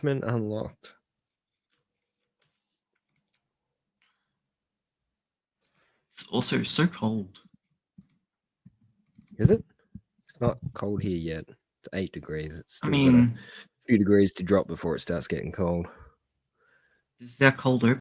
unlocked. It's also so cold. Is it? It's not cold here yet. It's 8 degrees. It's still got mean, a few degrees to drop before it starts getting cold. this is our cold open.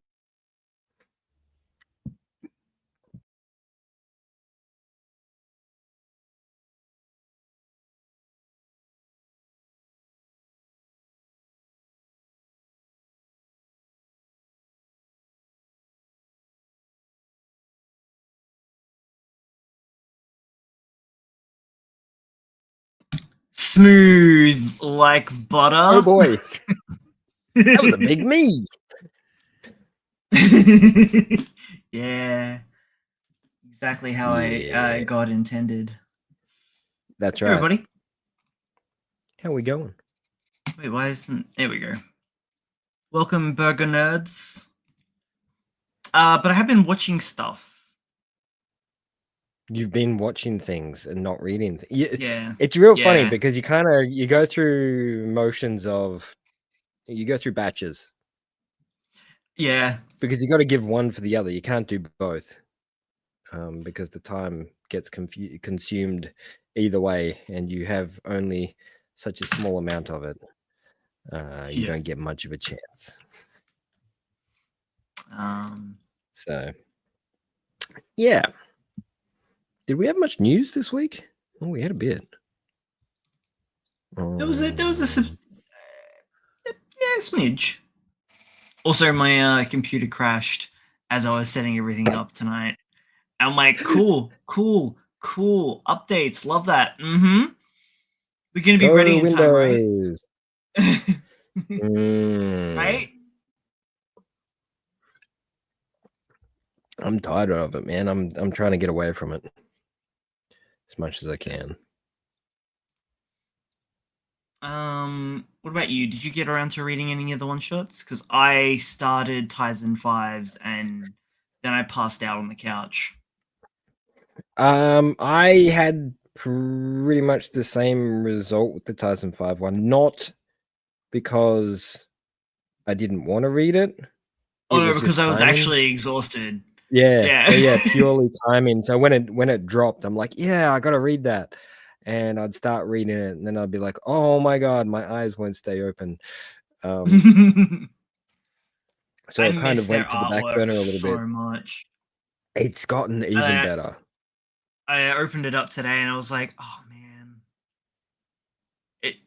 Smooth like butter. Oh boy. That was a big me. Yeah. Exactly how I God intended. That's Hey, right. everybody. How are we going? Wait, why isn't... There we go. Welcome, Burger Nerds. But I have been watching stuff. You've been watching things and not reading. Yeah. It's real funny because you go through motions of... You go through batches. Yeah. Because you got to give one for the other. You can't do both. Because the time gets consumed either way, and you have only such a small amount of it. You don't get much of a chance. So, yeah. Did we have much news this week? Oh, we had a bit. There was a smidge. Also, my computer crashed as I was setting everything up tonight. I'm like, cool updates. Love that. We're gonna be ready in time, right? Right? I'm tired of it, man. I'm trying to get away from it as much as I can. What about you? Did you get around to reading any of the one shots? Because I started Tizen 5s and then I passed out on the couch. I had pretty much the same result with the Tizen 5 one, not because I didn't want to read it. Oh no, because I was actually exhausted. Yeah, purely timing. So when it dropped, I'm like, yeah, I gotta read that. And I'd start reading it, and then I'd be like, oh my god, my eyes won't stay open. So I kind of went to the back burner a little bit. Much. It's gotten even better. I opened it up today and I was like, oh man.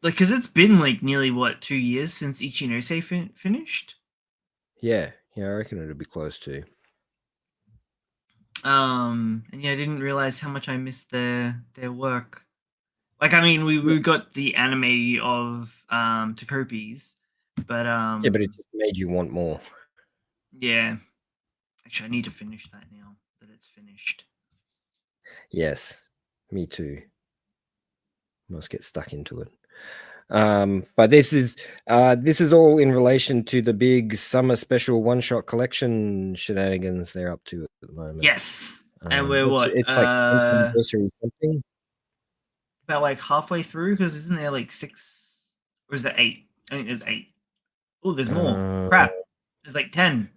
Because it's been like nearly 2 years since Ichinose finished? Yeah, I reckon it'll be close to. And yeah, I didn't realize how much I missed their work. Like, I mean, we got the anime of Takopi's, but yeah, but it just made you want more. Yeah. Actually, I need to finish that now that it's finished. Yes, me too. Must get stuck into it. But this is all in relation to the big summer special one-shot collection shenanigans they're up to at the moment. Yes, and we're what? It's like anniversary something. About like halfway through, because isn't there like 6 or is there 8? I think there's 8. Oh, there's more. Crap, there's like 10.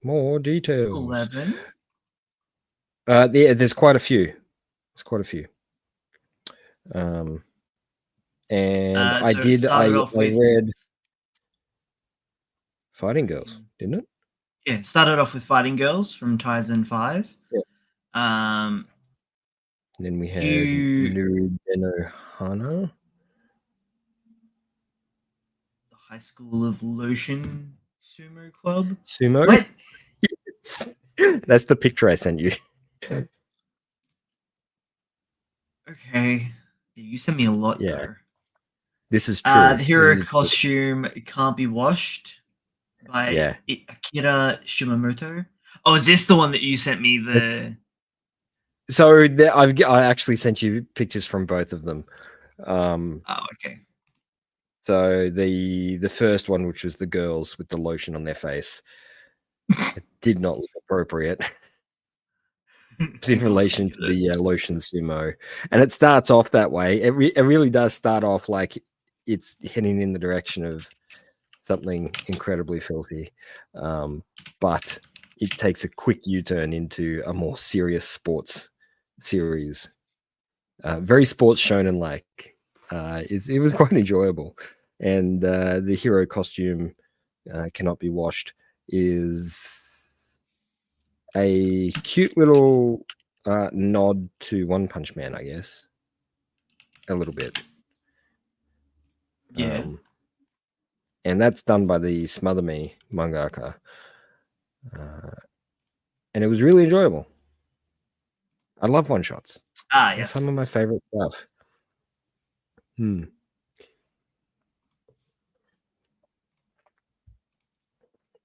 More details. 11. There's quite a few. There's quite a few. And I read Fighting Girls, didn't it? Yeah, started off with Fighting Girls from Tizen 5. Yeah. Then we had Nurudenohana. The High School of Lotion Sumo Club. Sumo? What? That's the picture I sent you. Okay. You sent me a lot though. This is true. The hero costume Can't Be Washed by Akira Shimamoto. Oh, is this the one that you sent me? So I actually sent you pictures from both of them. Oh, okay. So the first one, which was the girls with the lotion on their face, it did not look appropriate. It's in relation to the lotion sumo, and it starts off that way. It really does start off like it's heading in the direction of something incredibly filthy, but it takes a quick U-turn into a more serious sports series. Very sports shonen like. It was quite enjoyable, and the hero costume cannot be washed is a cute little nod to One Punch Man, I guess, a little bit. Yeah. And that's done by the Smother Me mangaka, and it was really enjoyable. I love one shots. Ah, They're yes. some of my favorite stuff.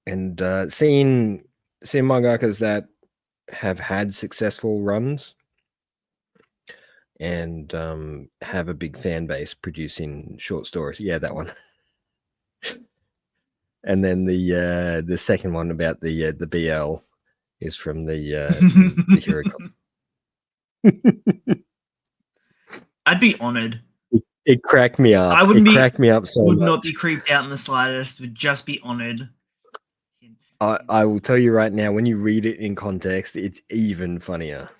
And seeing mangakas that have had successful runs and have a big fan base producing short stories. Yeah, that one. And then the second one about the BL is from the hero. I'd be honored. It cracked me up. I wouldn't cracked me up so would much. not be creeped out in the slightest. Would just be honored. I will tell you right now, when you read it in context, it's even funnier.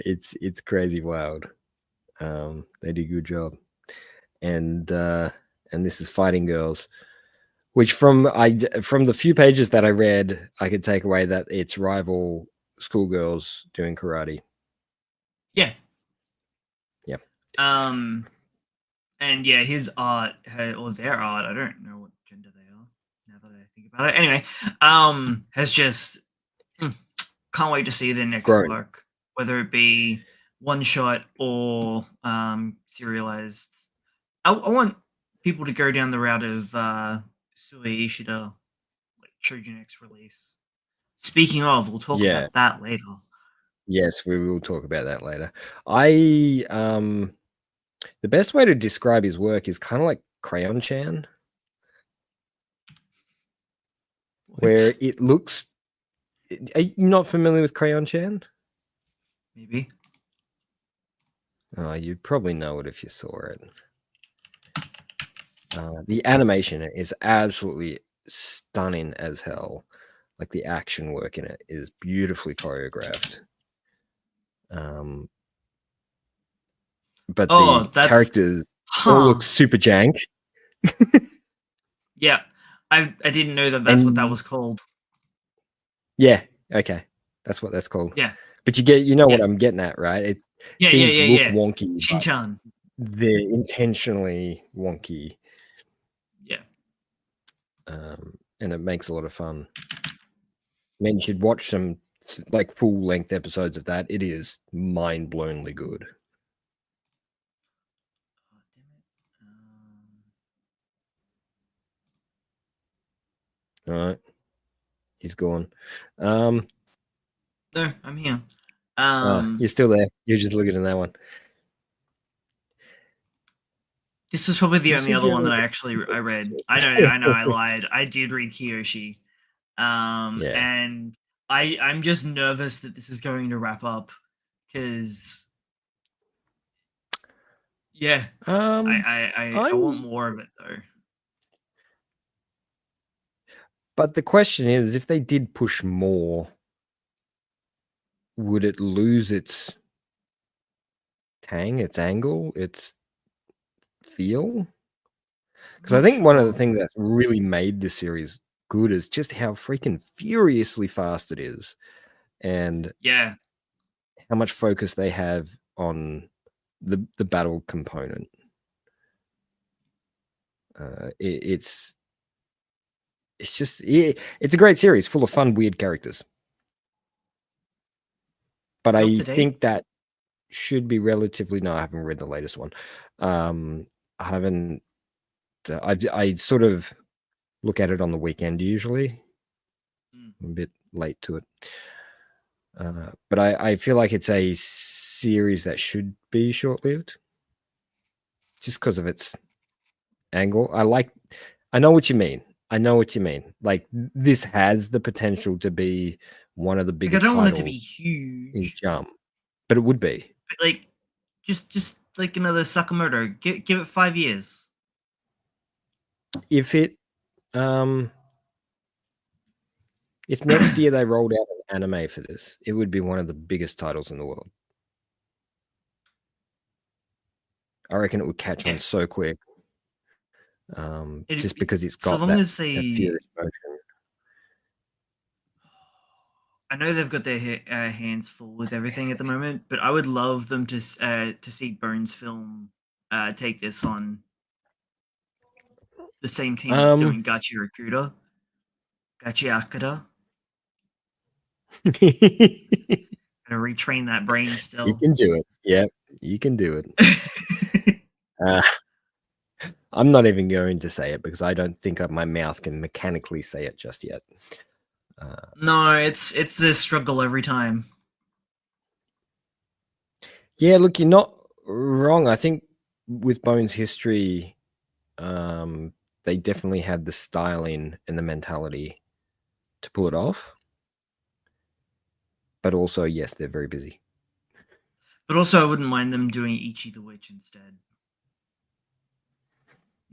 It's crazy wild. They do a good job, and this is Fighting Girls, which from the few pages that I read, I could take away that it's rival schoolgirls doing karate. Yeah. Yeah. And yeah, his art or their art, I don't know what gender they are now that I think about it. Anyway, has just can't wait to see their next work, whether it be one shot or serialized. I want people to go down the route of Sui Ishida, like Shoujo X release. Speaking of, we'll talk about that later. Yes, we will talk about that later. The best way to describe his work is kind of like Crayon Chan, where it looks. Are you not familiar with Crayon Chan? Maybe. Oh, you'd probably know it if you saw it. The animation is absolutely stunning as hell. Like the action work in it is beautifully choreographed. But the characters all look super jank. Yeah, I didn't know that's what that was called. Yeah, okay, that's what that's called. Yeah, but you know what I'm getting at, right? It's things look wonky. Shin-chan. They're intentionally wonky. Yeah. And it makes a lot of fun. I mean, you should watch some like full length episodes of that. It is mind blowingly good. All right, he's gone. No, I'm here. You're still there. You're just looking at that one. This was probably the only other one that I read. I know, I lied. I did read Kiyoshi. And I'm just nervous that this is going to wrap up because I want more of it though. But the question is, if they did push more, would it lose its tang, its angle, its feel? Because I think one of the things that's really made this series good is just how freaking furiously fast it is, and how much focus they have on the battle component. It's a great series full of fun, weird characters. But I think that should be relatively. No, I haven't read the latest one. I haven't. I sort of look at it on the weekend usually. I'm a bit late to it. But I feel like it's a series that should be short-lived just because of its angle. I know what you mean. Like, this has the potential to be one of the biggest. I don't want it to be huge in Jump, but it would be. But like, just like another Sakamoto. Give it 5 years. If next year they rolled out an anime for this, it would be one of the biggest titles in the world. I reckon it would catch on so quick. Just because it's got that furious motion. I know they've got their hands full with everything at the moment, but I would love them to see Bones Film take this on. The same team that's doing Gachi Rakuda. Gachi Akira. Gonna retrain that brain still. You can do it. Yeah, you can do it. I'm not even going to say it because I don't think my mouth can mechanically say it just yet. No, it's a struggle every time. Yeah, look, you're not wrong. I think with Bones' history, they definitely have the styling and the mentality to pull it off. But also, yes, they're very busy. But also, I wouldn't mind them doing Ichi the Witch instead.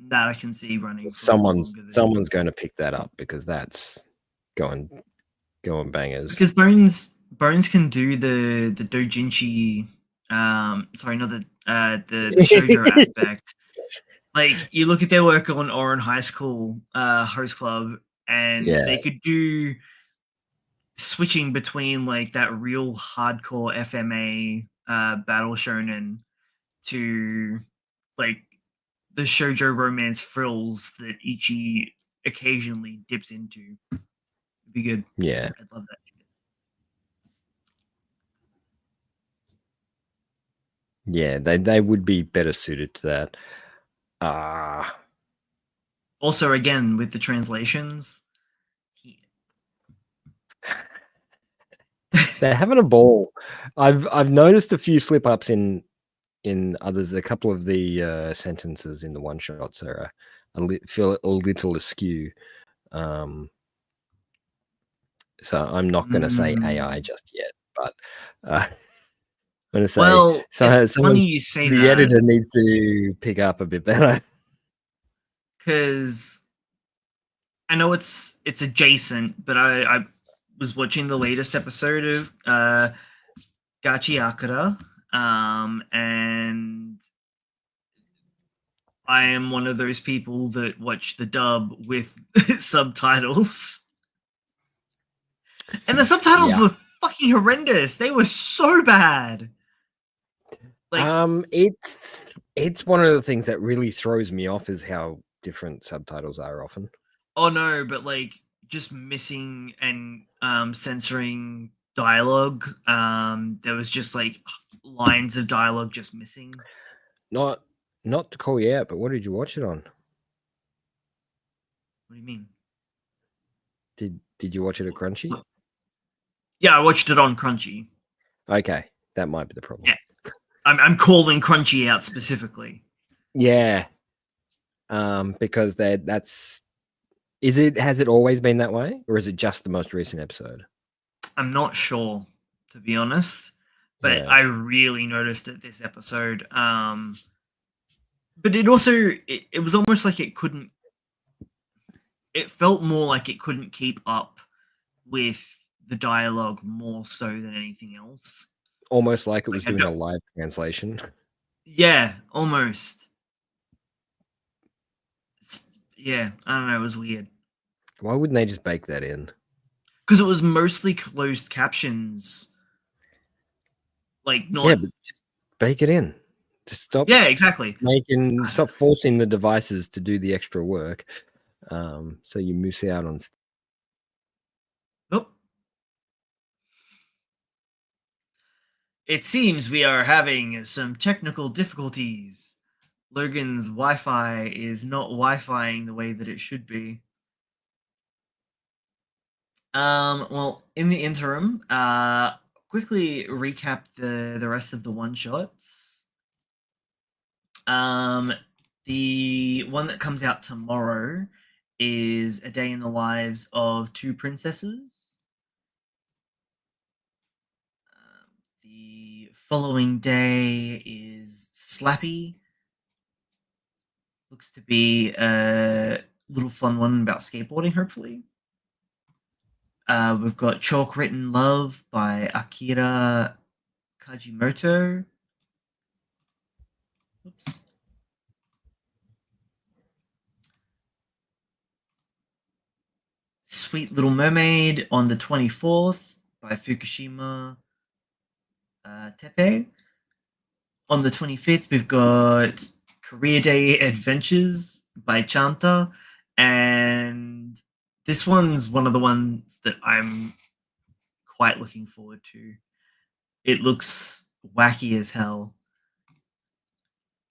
That I can see running. Someone's going to pick that up because that's going bangers. Because Bones can do the doujinshi. Sorry, not the shoujo aspect. Like, you look at their work on Oran High School Host Club, and they could do switching between like that real hardcore FMA battle shonen to like the shoujo romance frills that Ichi occasionally dips into. It'd be good. Yeah. I'd love that. Yeah, they would be better suited to that. Also, again, with the translations, they're having a ball. I've noticed a few slip ups in others. A couple of the sentences in the one shots are feel a little askew. So I'm not going to say AI just yet, but I'm going to say, well, it's funny you say the editor needs to pick up a bit better. Because I know it's adjacent, but I was watching the latest episode of Gachi Akira, and I am one of those people that watch the dub with subtitles. And the subtitles were fucking horrendous. They were so bad. Like, it's one of the things that really throws me off is how different subtitles are often. Oh no, but like just missing and censoring dialogue. There was just like lines of dialogue just missing. Not to call you out, but what did you watch it on? What do you mean? Did you watch it at Crunchy? Yeah, I watched it on Crunchy. Okay, that might be the problem. Yeah, I'm calling Crunchy out specifically. Yeah, because has it always been that way, or is it just the most recent episode? I'm not sure, to be honest, but I really noticed it this episode. But it also it was almost like it couldn't. It felt more like it couldn't keep up with the dialogue more so than anything else. Almost like it was doing a live translation. Yeah, almost. Yeah, I don't know. It was weird. Why wouldn't they just bake that in? Because it was mostly closed captions. Like, not. Yeah, but just bake it in. Just stop. Yeah, exactly. Stop forcing the devices to do the extra work. So you miss out on. Nope. It seems we are having some technical difficulties. Logan's Wi-Fi is not Wi-Fiing the way that it should be. Well, in the interim, quickly recap the rest of the one-shots. The one that comes out tomorrow is A Day in the Lives of Two Princesses. The following day is Slappy. Looks to be a little fun one about skateboarding, hopefully. We've got Chalk Written Love by Akira Kajimoto. Oops. Sweet Little Mermaid on the 24th by Fukushima Tepe. On the 25th, we've got Career Day Adventures by Chanta. And this one's one of the ones that I'm quite looking forward to. It looks wacky as hell.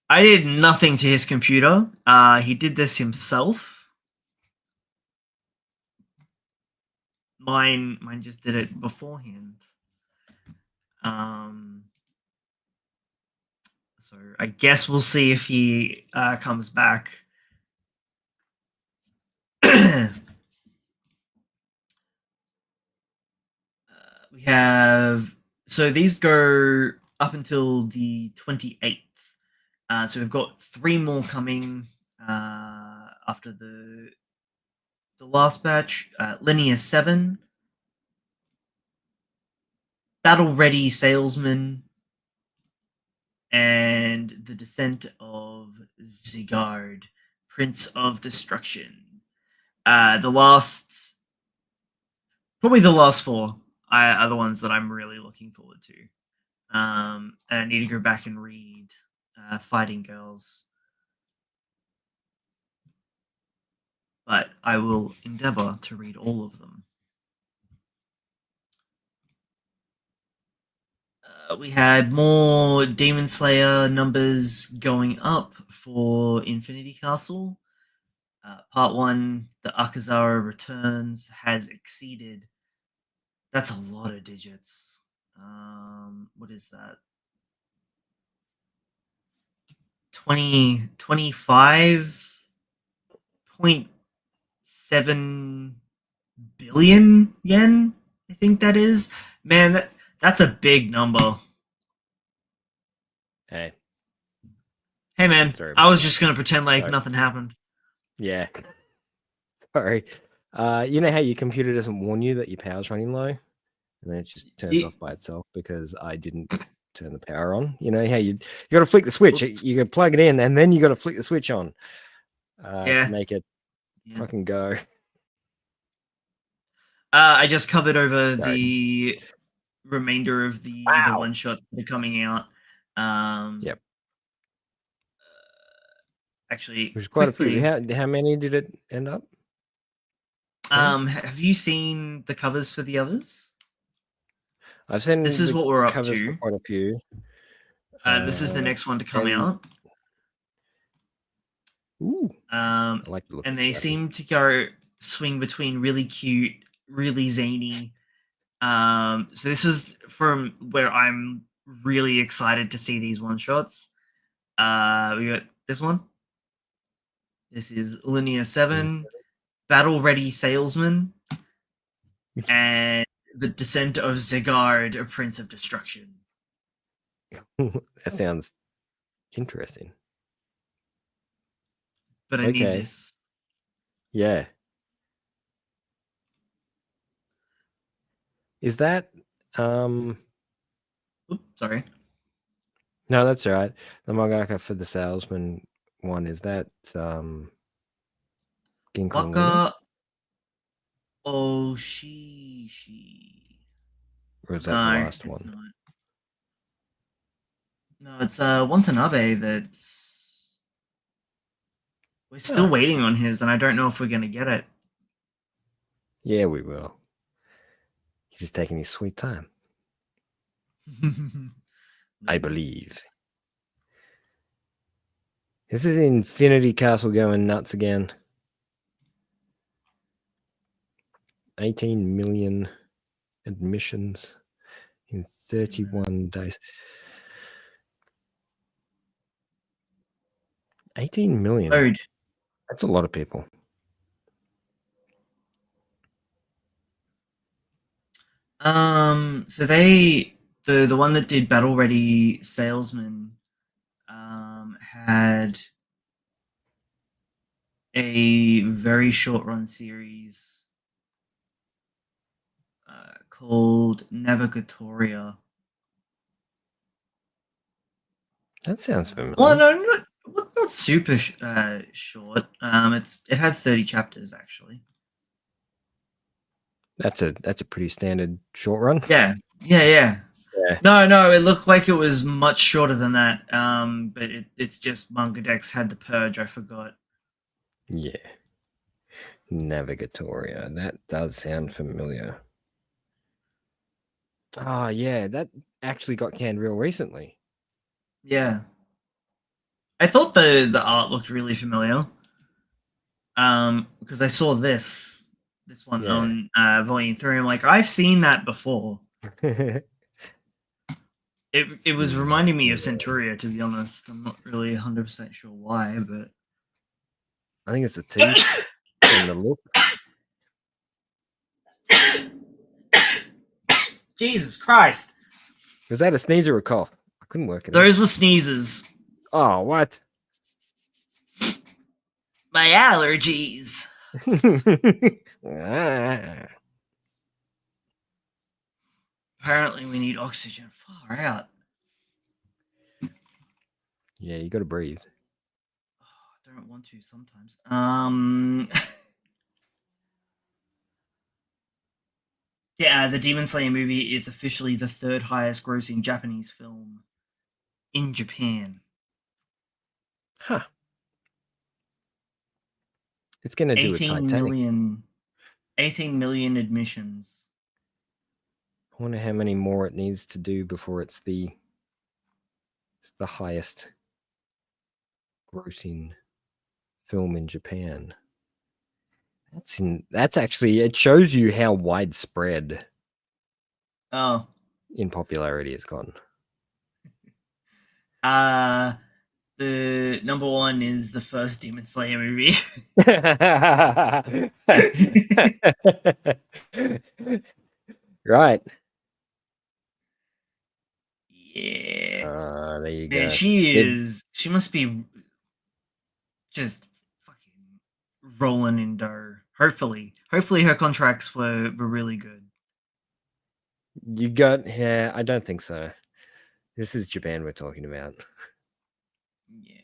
I did nothing to his computer. He did this himself. Mine just did it beforehand. So I guess we'll see if he comes back. We have, so these go up until the 28th. So we've got 3 more coming after the last batch. Linear 7, Battle Ready Salesman, and The Descent of Zigard, Prince of Destruction. Probably the last 4 are the ones that I'm really looking forward to. And I need to go back and read Fighting Girls. But I will endeavor to read all of them. We had more Demon Slayer numbers going up for Infinity Castle. Part 1, the Akazawa Returns, has exceeded. That's a lot of digits. What is that? 25.7 billion yen, I think that is. Man, that's a big number. Hey. Hey, man. I was just going to pretend like nothing happened. Yeah. Sorry. You know how your computer doesn't warn you that your power's running low? And then it just turns off by itself because I didn't turn the power on. You know how you got to flick the switch. You got to plug it in and then you got to flick the switch on to make it fucking go. I just covered over the remainder of the one shots that are coming out. Yep. Actually, there's quite quickly, a few. How many did it end up? Have you seen the covers for the others? I've seen this is what we're up covers to. for quite a few. This is the next one to come out. Ooh, I like the look. And they seem to go swing between really cute, really zany. So this is from where I'm really excited to see these one shots. We got this one. This is Linear 7, Battle Ready Salesman, and The Descent of Zigard, a Prince of Destruction. That sounds interesting. But I need this. Yeah. Is that Oops, sorry. No, that's all right. The mangaka for the salesman one, is that Ginkgo Luna? Oshishi. Or is that the last one? Not. No, it's Watanabe that's... We're still waiting on his, and I don't know if we're going to get it. Yeah, we will. He's just taking his sweet time. I believe. This is Infinity Castle going nuts again. 18 million admissions in 31 days. 18 million. Load. That's a lot of people. So they the one that did Battle Ready Salesman had a very short run series called Navigatoria. That sounds familiar. Well, no, not super short. It had 30 chapters actually. That's a pretty standard short run. Yeah. No, it looked like it was much shorter than that. But it's just Manga Dex had the purge. I forgot. Yeah. Navigatoria. That does sound familiar. Oh, yeah. That actually got canned real recently. Yeah. I thought the art looked really familiar. Because I saw this one on Volume 3. I'm like, I've seen that before. It was reminding me of Centuria, to be honest. I'm not really 100% sure why, but I think it's the teeth and the look. Jesus Christ. Was that a sneeze or a cough? I couldn't work it out. Those were sneezes. Oh, what? My allergies. Apparently we need oxygen. Far out. Yeah, you got to breathe. I don't want to sometimes. Yeah, the Demon Slayer movie is officially the third highest grossing Japanese film in Japan. Huh. It's going to do a 18 million admissions. I wonder how many more it needs to do before it's the highest grossing film in Japan. That's actually, it shows you how widespread in popularity it's gotten. The number one is the first Demon Slayer movie. Right. Yeah. There you Man, go. she must be just fucking rolling in dough. Hopefully her contracts were really good. Yeah, I don't think so. This is Japan we're talking about. Yeah.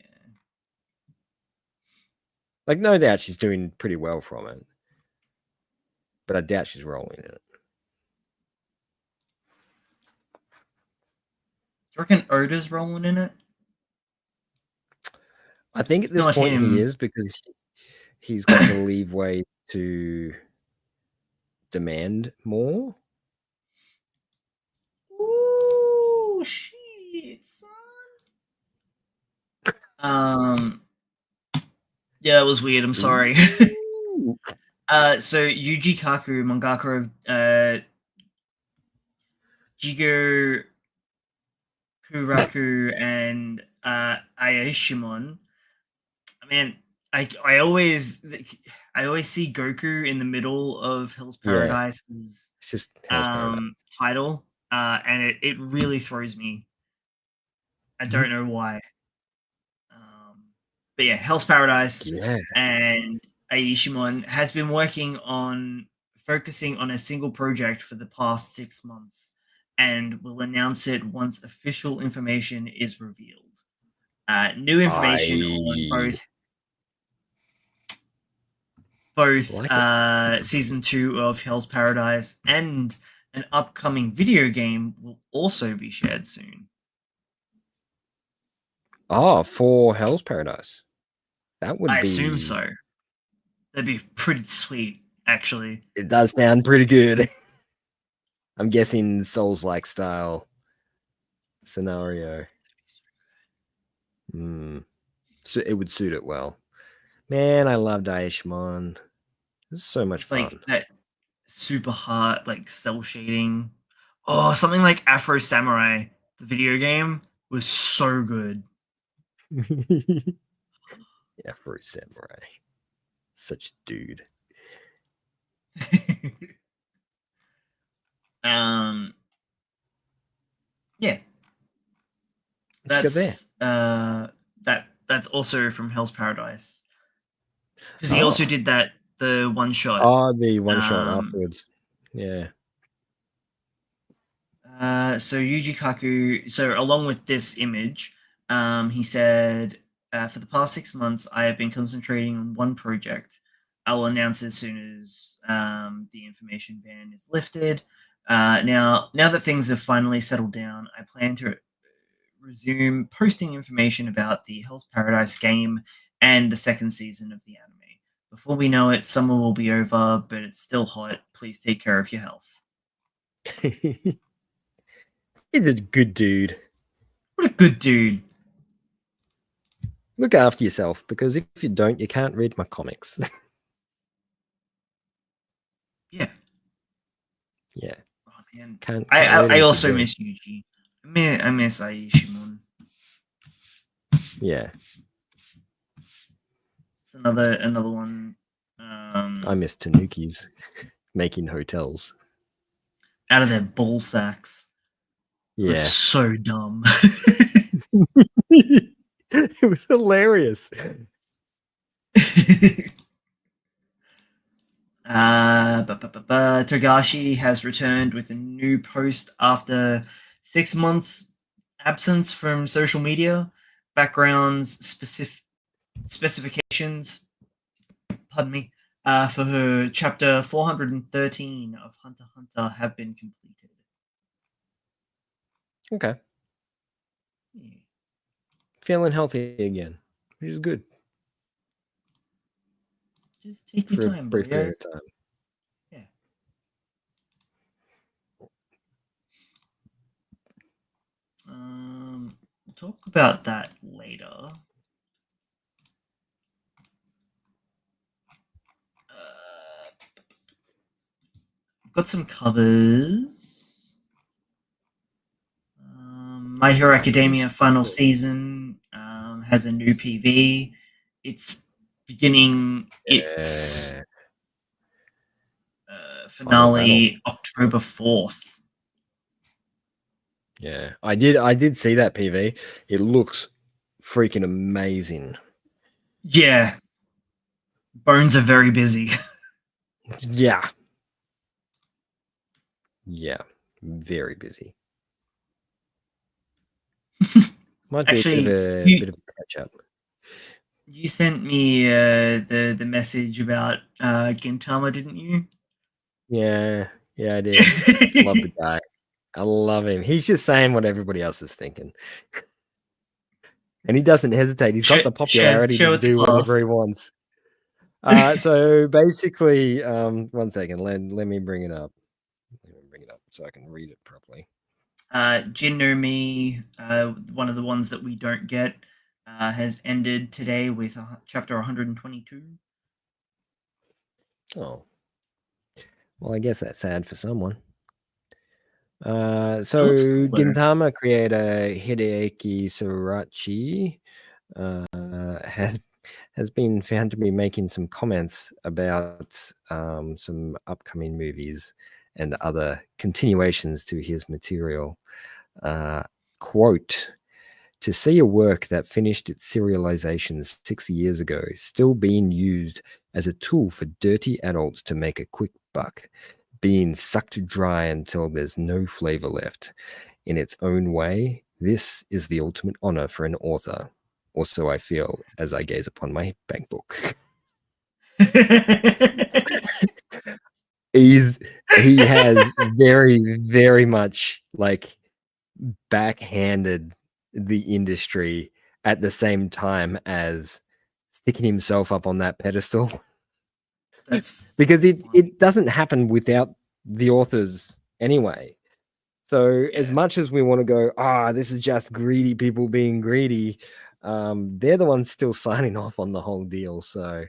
Like, no doubt she's doing pretty well from it. But I doubt she's rolling in it. Do you reckon Oda's rolling in it? I think at this Not point him. he is, because he's got the leeway to demand more. Ooh, shit, son. Yeah, it was weird. I'm sorry. So Yuji Kaku, mangaka of Jigo Kuraku and Aishimon. Man, I always see Goku in the middle of Hell's Paradise. It's just Hell's Paradise. Title, and it really throws me. I don't know why. But yeah, Hell's Paradise and Aishimon has been working on focusing on a single project for the past 6 months and will announce it once official information is revealed. New information on both season 2 of Hell's Paradise and an upcoming video game will also be shared soon. Oh, for Hell's Paradise. That would I be... assume so. That'd be pretty sweet, actually. It does sound pretty good. I'm guessing Souls-like style scenario. So it would suit it well. Man, I loved Aishimon. This is so much fun. Like that super hard, like cell shading. Oh, something like Afro Samurai, the video game, was so good. Afro Samurai. Such a dude. Yeah. Let's go there. That's also from Hell's Paradise. Because he also Oh. did the one shot. Oh, the one shot afterwards. Yeah. So Yuji Kaku. So along with this image, he said, "For the past 6 months, I have been concentrating on one project. I will announce as soon as the information ban is lifted. Now that things have finally settled down, I plan to resume posting information about the Hell's Paradise game and the second season of the anime. Before we know it, summer will be over, but it's still hot. Please take care of your health." He's a good dude. What a good dude. Look after yourself, because if you don't, you can't read my comics. Yeah. Yeah. Oh, man. Can't I also miss Yuji. I miss Aishimon. Yeah. It's another one. I miss Tanukis making hotels. Out of their ball sacks. Yeah. It's so dumb. It was hilarious. Togashi has returned with a new post after 6 months absence from social media. Backgrounds, specifications, pardon me, for her chapter 413 of Hunter x Hunter have been completed. Okay. Yeah. Feeling healthy again, which is good. Just take for your a time, brief bro. period of time. Yeah. We'll talk about that later. Got some covers. My Hero Academia final season has a new PV. It's beginning its finale October 4th. Yeah, I did see that PV. It looks freaking amazing. Yeah. Bones are very busy. Yeah. Yeah. Very busy. Might Actually, be a bit of a catch up. You sent me the message about Gintama, didn't you? Yeah, I did. Love the guy. I love him. He's just saying what everybody else is thinking. And he doesn't hesitate. He's got the popularity to do whatever he wants. So basically, one second. Let me bring it up. Let me bring it up so I can read it properly. Jin no Mi, one of the ones that we don't get, has ended today with chapter 122. Oh. Well, I guess that's sad for someone. So Gintama creator Hideaki Sorachi has been found to be making some comments about some upcoming movies and other continuations to his material. Quote, "To see a work that finished its serialization 6 years ago still being used as a tool for dirty adults to make a quick buck, being sucked dry until there's no flavor left. In its own way, this is the ultimate honor for an author. Also, I feel as I gaze upon my bank book." He has very, very much like backhanded the industry at the same time as sticking himself up on that pedestal. Because it doesn't happen without the authors anyway. So as much as we want to go, this is just greedy people being greedy, they're the ones still signing off on the whole deal. So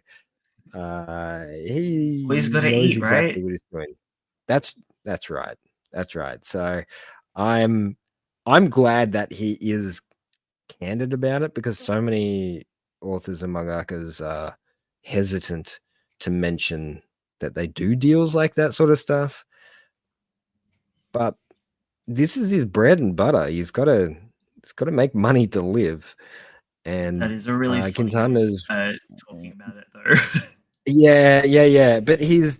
he knows exactly what he's doing. That's right. That's right. So I'm glad that he is candid about it, because so many authors and mangakas are hesitant to mention that they do deals like that sort of stuff. But this is his bread and butter. He's got to make money to live. And that is a really funny Quintana's talking about it though. yeah. But he's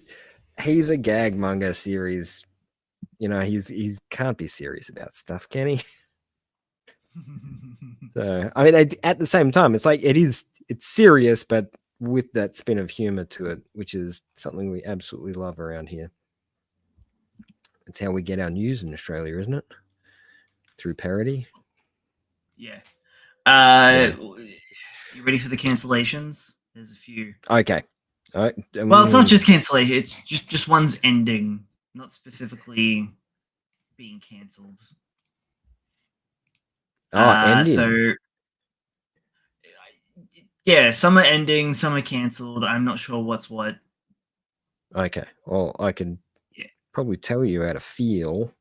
a gag manga series. You know, he's can't be serious about stuff, can he? So I mean, at the same time, it's like it's serious, but with that spin of humor to it, which is something we absolutely love around here. It's how we get our news in Australia, isn't it? Through parody. Yeah. You ready for the cancellations? There's a few. Okay. Well, it's not just cancellation. It's just one's ending, not specifically being cancelled. Ending. So, yeah, some are ending, some are cancelled. I'm not sure what's what. Okay. Well, I can probably tell you how to feel.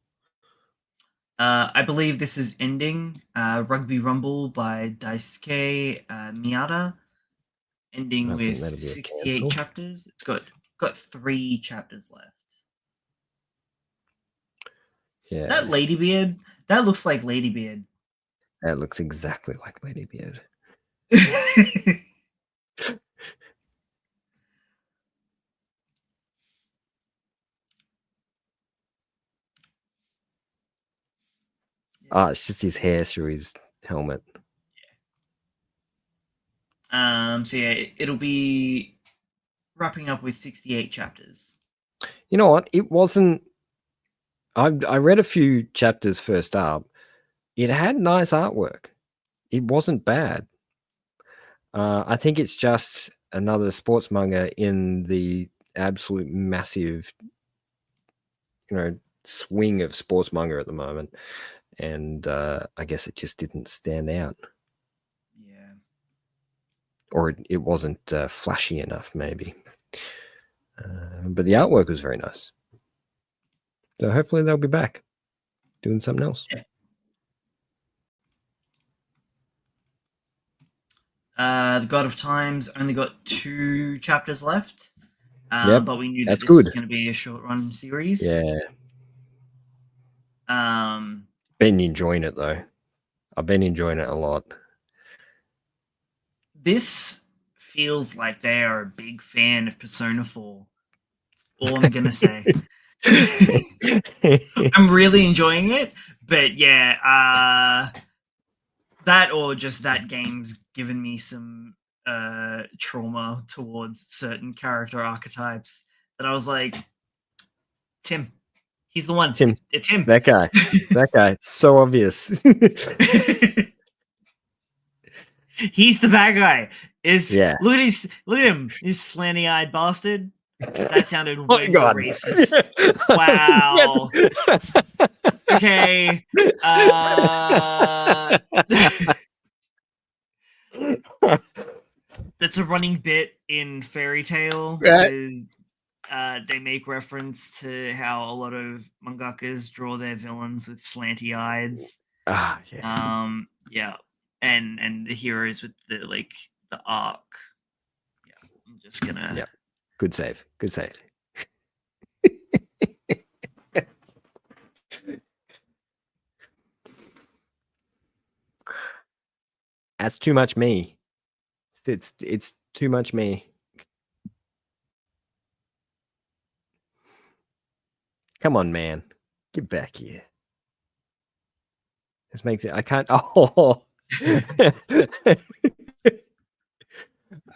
I believe this is ending. Rugby Rumble by Daisuke Miyata, ending with 68 chapters. It's got 3 chapters left. Yeah. That Ladybeard, that looks like Ladybeard. That looks exactly like Ladybeard. It's just his hair through his helmet. So yeah, it'll be wrapping up with 68 chapters. You know what? It wasn't. I read a few chapters first up. It had nice artwork. It wasn't bad. I think it's just another sports manga in the absolute massive, swing of sports manga at the moment, and I guess it just didn't stand out. Yeah. Or it wasn't flashy enough, maybe. But the artwork was very nice. So hopefully they'll be back doing something else. Yeah. The God of Times only got 2 chapters left. But we knew that this was going to be a short run series. Yeah. Been enjoying it though. I've been enjoying it a lot. This feels like they are a big fan of Persona 4. That's all I'm gonna say. I'm really enjoying it, but yeah, that or just that game's given me some trauma towards certain character archetypes that I was like, Tim, he's the one. Tim, it's him. That guy. That guy. It's so obvious. He's the bad guy. Look at him, this slanty-eyed bastard. That sounded way more racist. Wow. Okay. That's a running bit in Fairy Tail because they make reference to how a lot of mangakas draw their villains with slanty eyes. Yeah. Yeah. And the heroes with the arc. Yeah. I'm just gonna. Yep. Good save. That's too much me. It's too much me. Come on, man. Get back here. This makes it. I can't. Oh.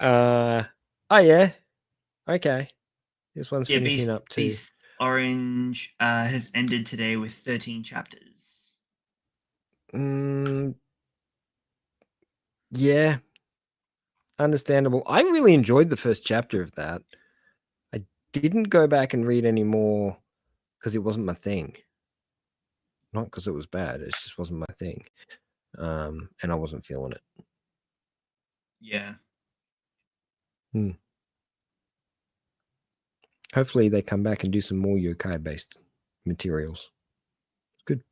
Oh yeah. Okay. This one's finishing up too. Beast Orange has ended today with 13 chapters. Yeah. Understandable. I really enjoyed the first chapter of that. I didn't go back and read any more because it wasn't my thing. Not because it was bad. It just wasn't my thing. And I wasn't feeling it. Yeah. Hopefully they come back and do some more yokai based materials. Good.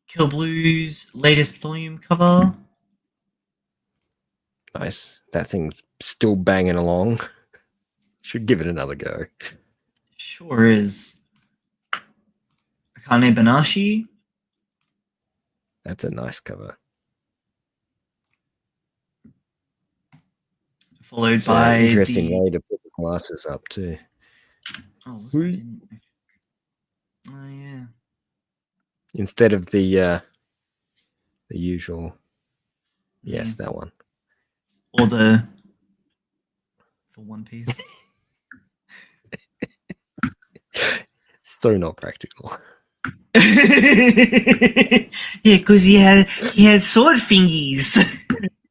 Kill Blue's latest volume cover. Nice. That thing's still banging along. Should give it another go. Sure is. Akane Banashi. That's a nice cover. Followed It's by an interesting the. way to put the glasses up too. Oh, I didn't. Oh yeah. Instead of the usual. Yes, that one. Or the One Piece. So not practical. Yeah, because he had sword fingies.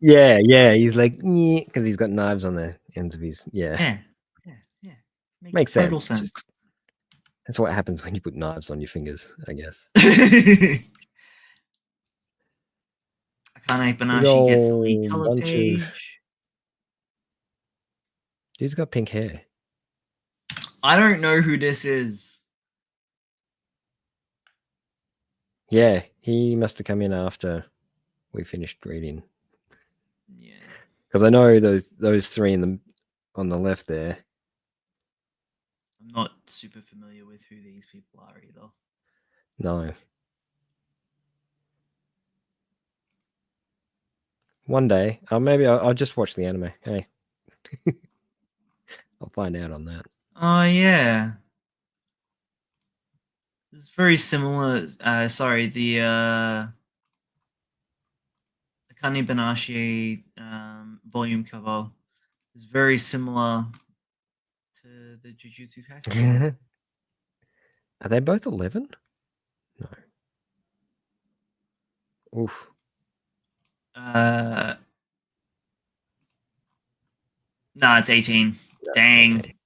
Yeah. He's like, because he's got knives on the ends of his. Yeah. Makes total sense. sense. That's what happens when you put knives on your fingers, I guess. Akane Banashi gets the lead color page. Dude's got pink hair. I don't know who this is. Yeah, he must have come in after we finished reading. Yeah, because I know those three on the left there. I'm not super familiar with who these people are either. No. One day, maybe I'll just watch the anime. Hey, I'll find out on that. Oh yeah, it's very similar. Sorry, the Akane Banashi volume cover is very similar to the Jujutsu Kaisen. Are they both 11? No. Oof. No, it's 18. No, dang. Okay.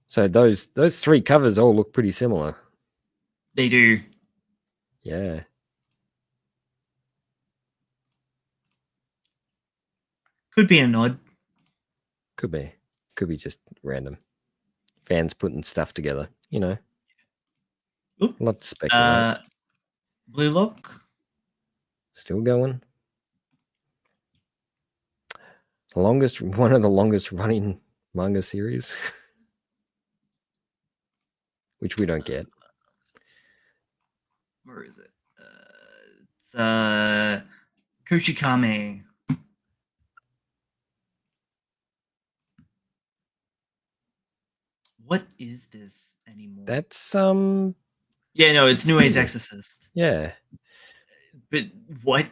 So those three covers all look pretty similar. They do. Yeah. Could be a nod. Could be just random fans putting stuff together. You know. Oop. A lot to speculate. Blue Lock. Still going. One of the longest running manga series, which we don't get. Where is it? It's Kochikame. What is this anymore? That's Yeah, no, it's New Age Exorcist. Yeah. But what?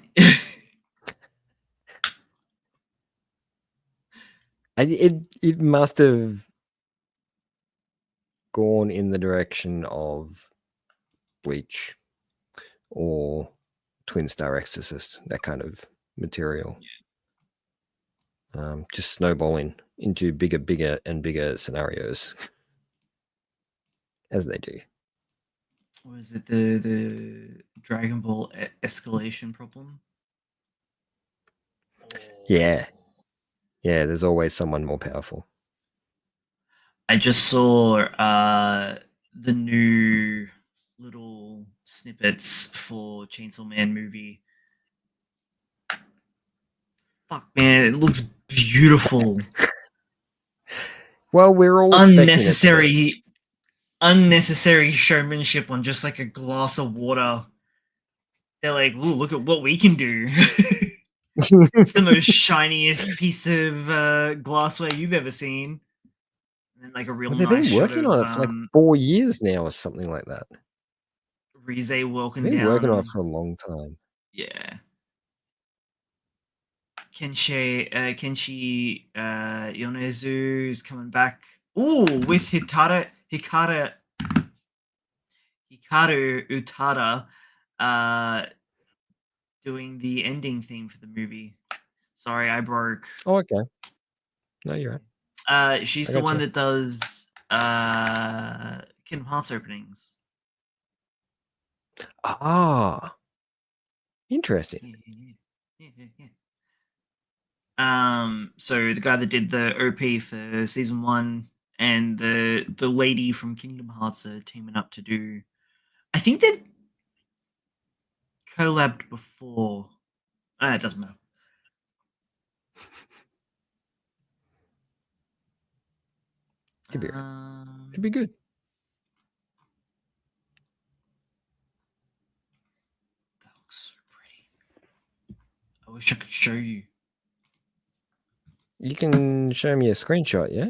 It must have gone in the direction of Bleach or Twin Star Exorcist, that kind of material. Yeah. Just snowballing into bigger and bigger scenarios, as they do. Was it the Dragon Ball escalation problem? Yeah. Yeah, there's always someone more powerful. I just saw the new little snippets for Chainsaw Man movie. Fuck, man, it looks beautiful. Well, we're all unnecessary showmanship on just like a glass of water. They're like, "Ooh, look at what we can do." It's the most shiniest piece of glassware you've ever seen. And then like a real they've nice been working on it for like 4 years now or something like that. Rize walking They've been down. working on it for a long time. Yeah. Kenshi Yonezu is coming back. Ooh, with Hikaru Utada doing the ending theme for the movie. Sorry, I broke. Oh, okay. No, you're right. She's the one that does Kingdom Hearts openings. Ah. Interesting. Yeah. So the guy that did the OP for season 1 and the lady from Kingdom Hearts are teaming up to do. I think they've collabed before. It doesn't matter. Should be good. That looks so pretty. I wish I could show you. You can show me a screenshot, yeah?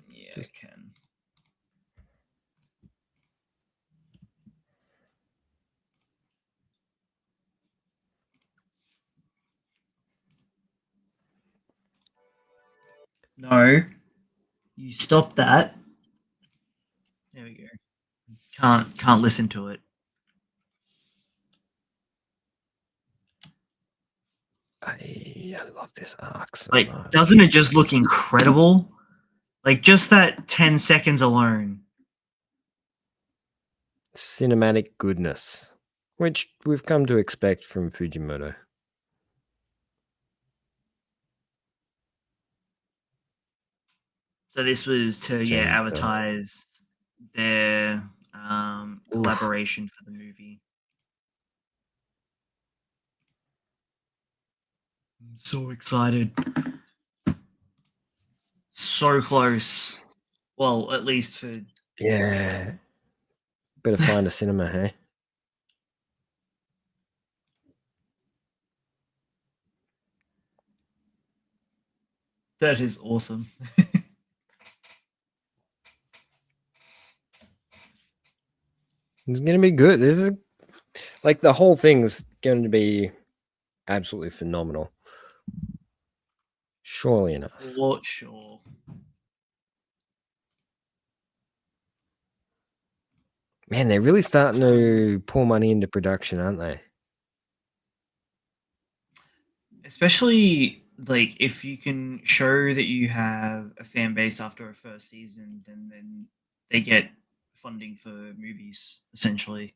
Yeah, I can. No, you stop that. There we go. Can't listen to it. I love this arc so Like, much. doesn't it just look incredible? Like, just that 10 seconds alone. Cinematic goodness, which we've come to expect from Fujimoto. So this was to advertise their collaboration for the movie. I'm so excited. So close. Well, at least for better find a cinema, hey? That is awesome. It's gonna be good. This is, like, the whole thing's going to be absolutely phenomenal. Surely enough. What? Sure. Man, they're really starting to pour money into production, aren't they? Especially like if you can show that you have a fan base after a first season, then they get funding for movies. Essentially,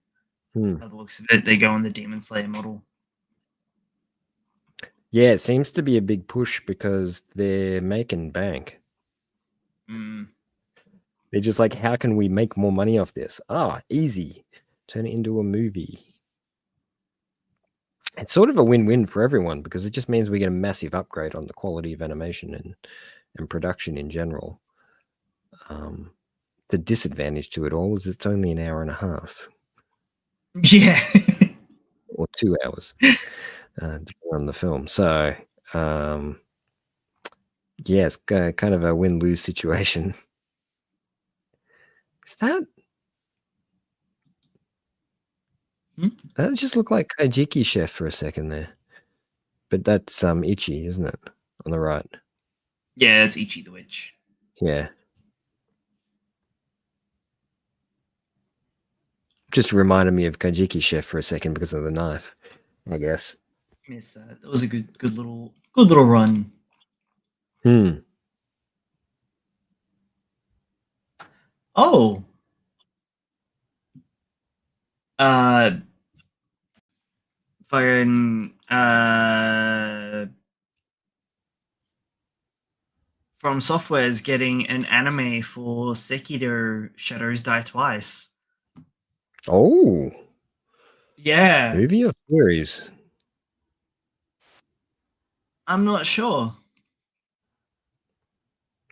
by the looks of it, they go on the Demon Slayer model. Yeah, it seems to be a big push because they're making bank. They're just like, how can we make more money off this? Easy. Turn it into a movie. It's sort of a win-win for everyone because it just means we get a massive upgrade on the quality of animation and production in general. The disadvantage to it all is it's only an hour and a half. Yeah. Or 2 hours, depending on the film. So, it's kind of a win-lose situation. Is that... That just looked like Kaijiki Chef for a second there. But that's Ichi, isn't it? On the right. Yeah, it's Ichi the Witch. Yeah. Just reminded me of Kaijiki Chef for a second because of the knife, I guess. Missed that. That was a good little run. Oh. Fucking From Software is getting an anime for Sekiro Shadows Die Twice. Oh. Yeah. Movie or series? I'm not sure.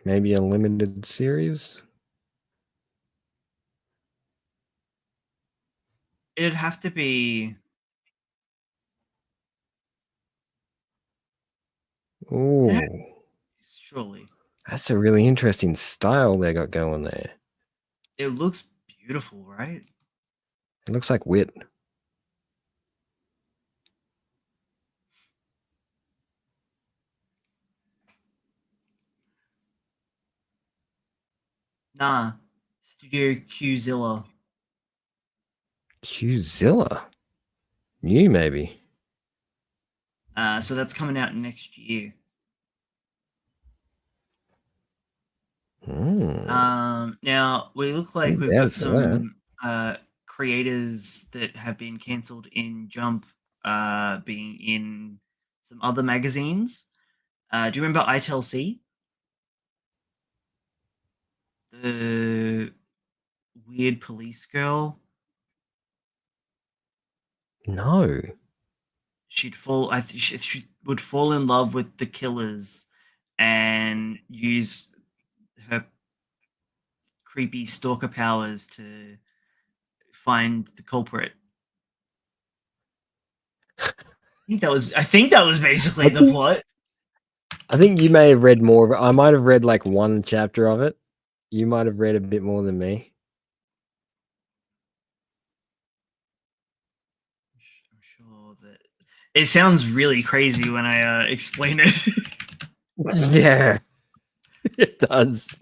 Maybe a limited series? It'd have to be... Oh. Surely. That's a really interesting style they got going there. It looks beautiful, right? It looks like Wit. Nah. Studio Qzilla. Qzilla? New, maybe? So that's coming out next year. Now we look like we've got some creators that have been cancelled in Jump, being in some other magazines. Do you remember ITLC? The weird police girl. No. She would fall in love with the killers and use her creepy stalker powers to find the culprit. I think that was basically the plot. I think you may have read more of it. I might have read like one chapter of it. You might have read a bit more than me. I'm sure that it sounds really crazy when I explain it. Yeah, it does.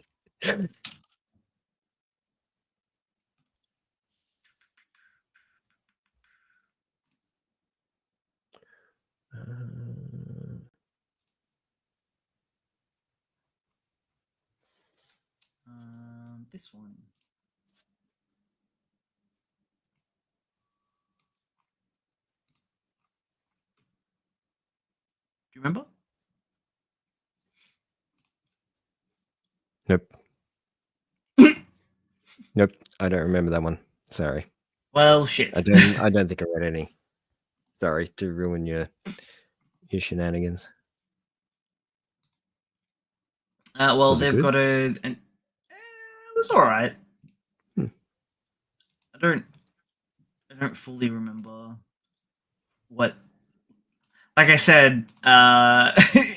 This one. Do you remember? Nope. Nope. I don't remember that one. Sorry. Well, shit. I don't think I read any. Sorry to ruin your shenanigans. Well, Was it they've good? got it was all right. I don't fully remember what. Like I said,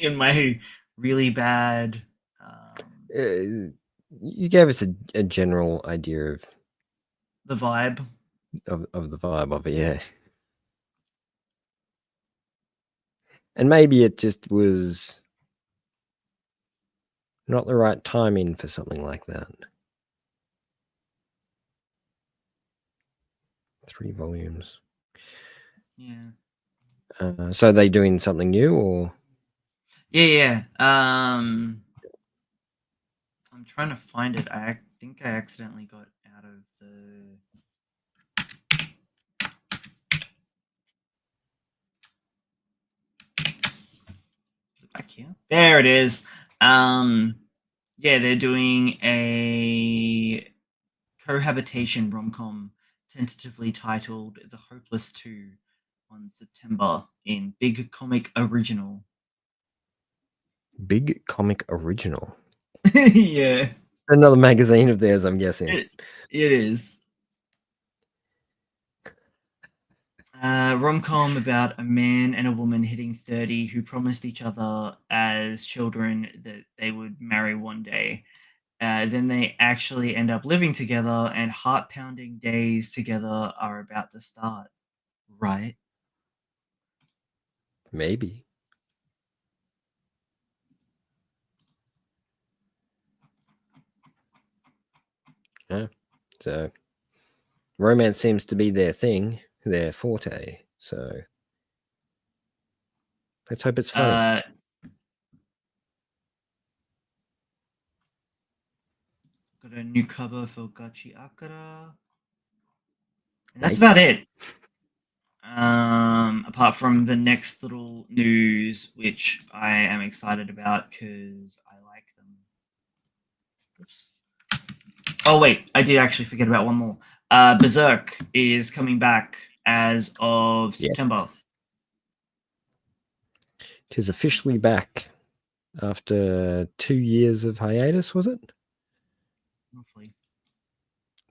in my really bad. You gave us a general idea of The vibe. of the vibe of it, yeah. And maybe it just was not the right timing for something like that. 3 volumes. Yeah. So are they doing something new or? Yeah. I'm trying to find it. I think I accidentally got out of the. Is it back here? There it is. Yeah, they're doing a cohabitation rom-com tentatively titled The Hopeless 2 on September in Big Comic Original. Big Comic Original. Yeah. Another magazine of theirs, I'm guessing. It is. Rom-com about a man and a woman hitting 30 who promised each other as children that they would marry one day. Then they actually end up living together, and heart-pounding days together are about to start. Right? Maybe. Yeah. So romance seems to be their thing, their forte. So let's hope it's funny. Got a new cover for Gachi Akara. And that's Nice. about it. Apart from the next little news, which I am excited about because I like them. Oops. Oh wait, I did actually forget about one more. Berserk is coming back as of September. Yes. It is officially back after 2 years of hiatus, was it? Roughly.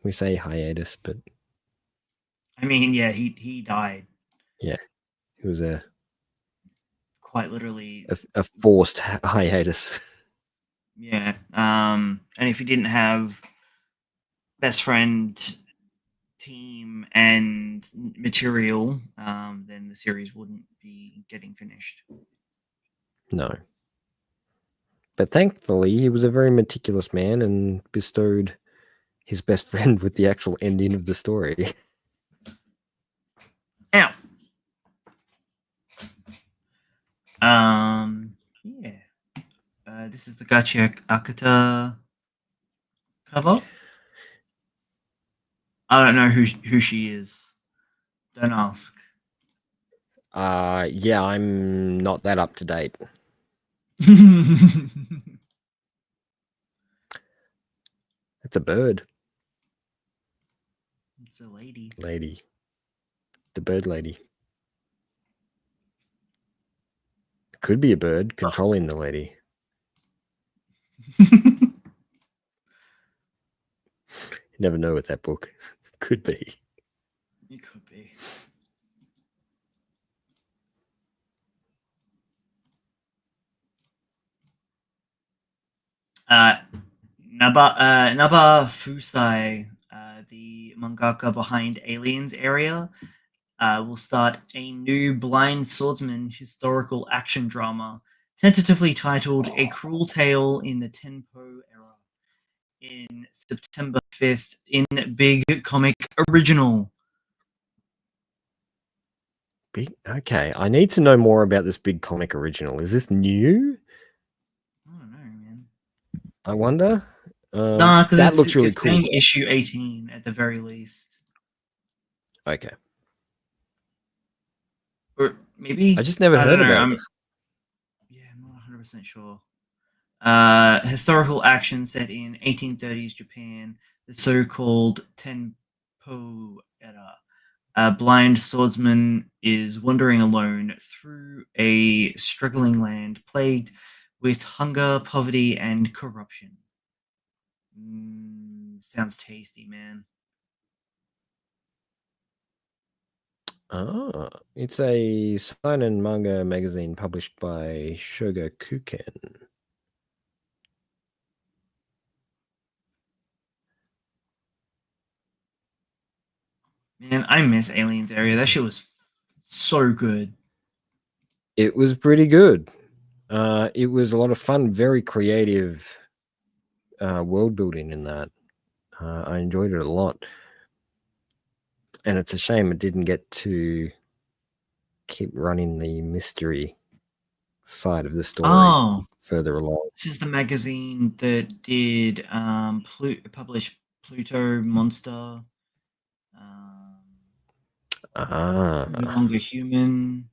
We say hiatus, but I mean, yeah, he died. yeah, it was Quite literally. a forced hiatus. Yeah. And if he didn't have best friend, team, and material, then the series wouldn't be getting finished. No. But thankfully, he was a very meticulous man and bestowed his best friend with the actual ending of the story. Ow. Yeah. This is the Gachi Akata cover. I don't know who she is. Don't ask. Yeah, I'm not that up to date. It's a bird. It's a lady. Lady. The bird lady. Could be a bird controlling the lady. You never know with that book. Could be. It could be. Naba Fusai, the mangaka behind Aliens area, will start a new blind swordsman historical action drama, tentatively titled A Cruel Tale in the Tenpo Era, in September 5th in Big Comic Original. Okay, I need to know more about this Big Comic Original. Is this new? I don't know, man. I wonder. Nah, because that looks really cool. saying issue 18 at the very least. Okay. Or maybe I just never heard about it. Yeah, I'm not 100% sure. Historical action set in 1830s Japan, the so-called Tenpo era. A blind swordsman is wandering alone through a struggling land plagued with hunger, poverty, and corruption. Sounds tasty, man. It's a seinen manga magazine published by Shogakukan. Man, I miss Aliens area. That shit was so good. It was pretty good. It was a lot of fun, very creative world building in that. I enjoyed it a lot. And it's a shame it didn't get to keep running the mystery side of the story further along. This is the magazine that did publish Pluto Monster. No Longer Human.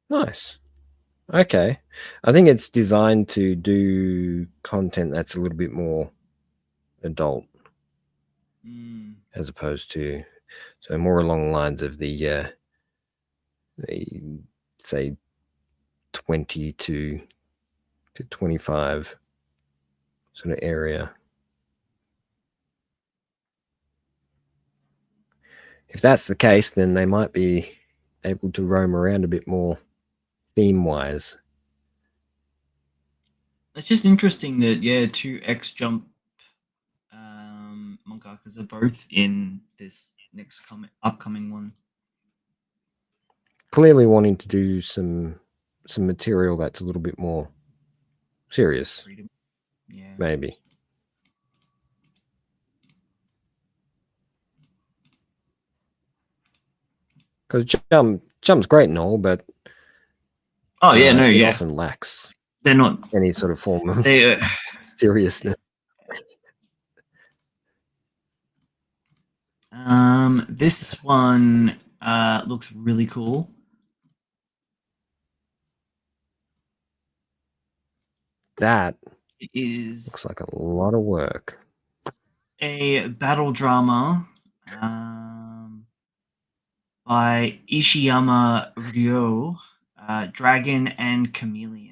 Nice. Okay. I think it's designed to do content that's a little bit more adult as opposed to, so more along the lines of the say 20 to 25 sort of area. If that's the case, then they might be able to roam around a bit more theme-wise. It's just interesting that, two X-Jump mangakas are both in this next upcoming one. Clearly wanting to do some material that's a little bit more serious. Freedom. Yeah. Maybe. Because Jump's great and all, but it often lacks. They're not any sort of form of seriousness. This one looks really cool. That is looks like a lot of work. A battle drama by Ishiyama Ryo, Dragon and Chameleon.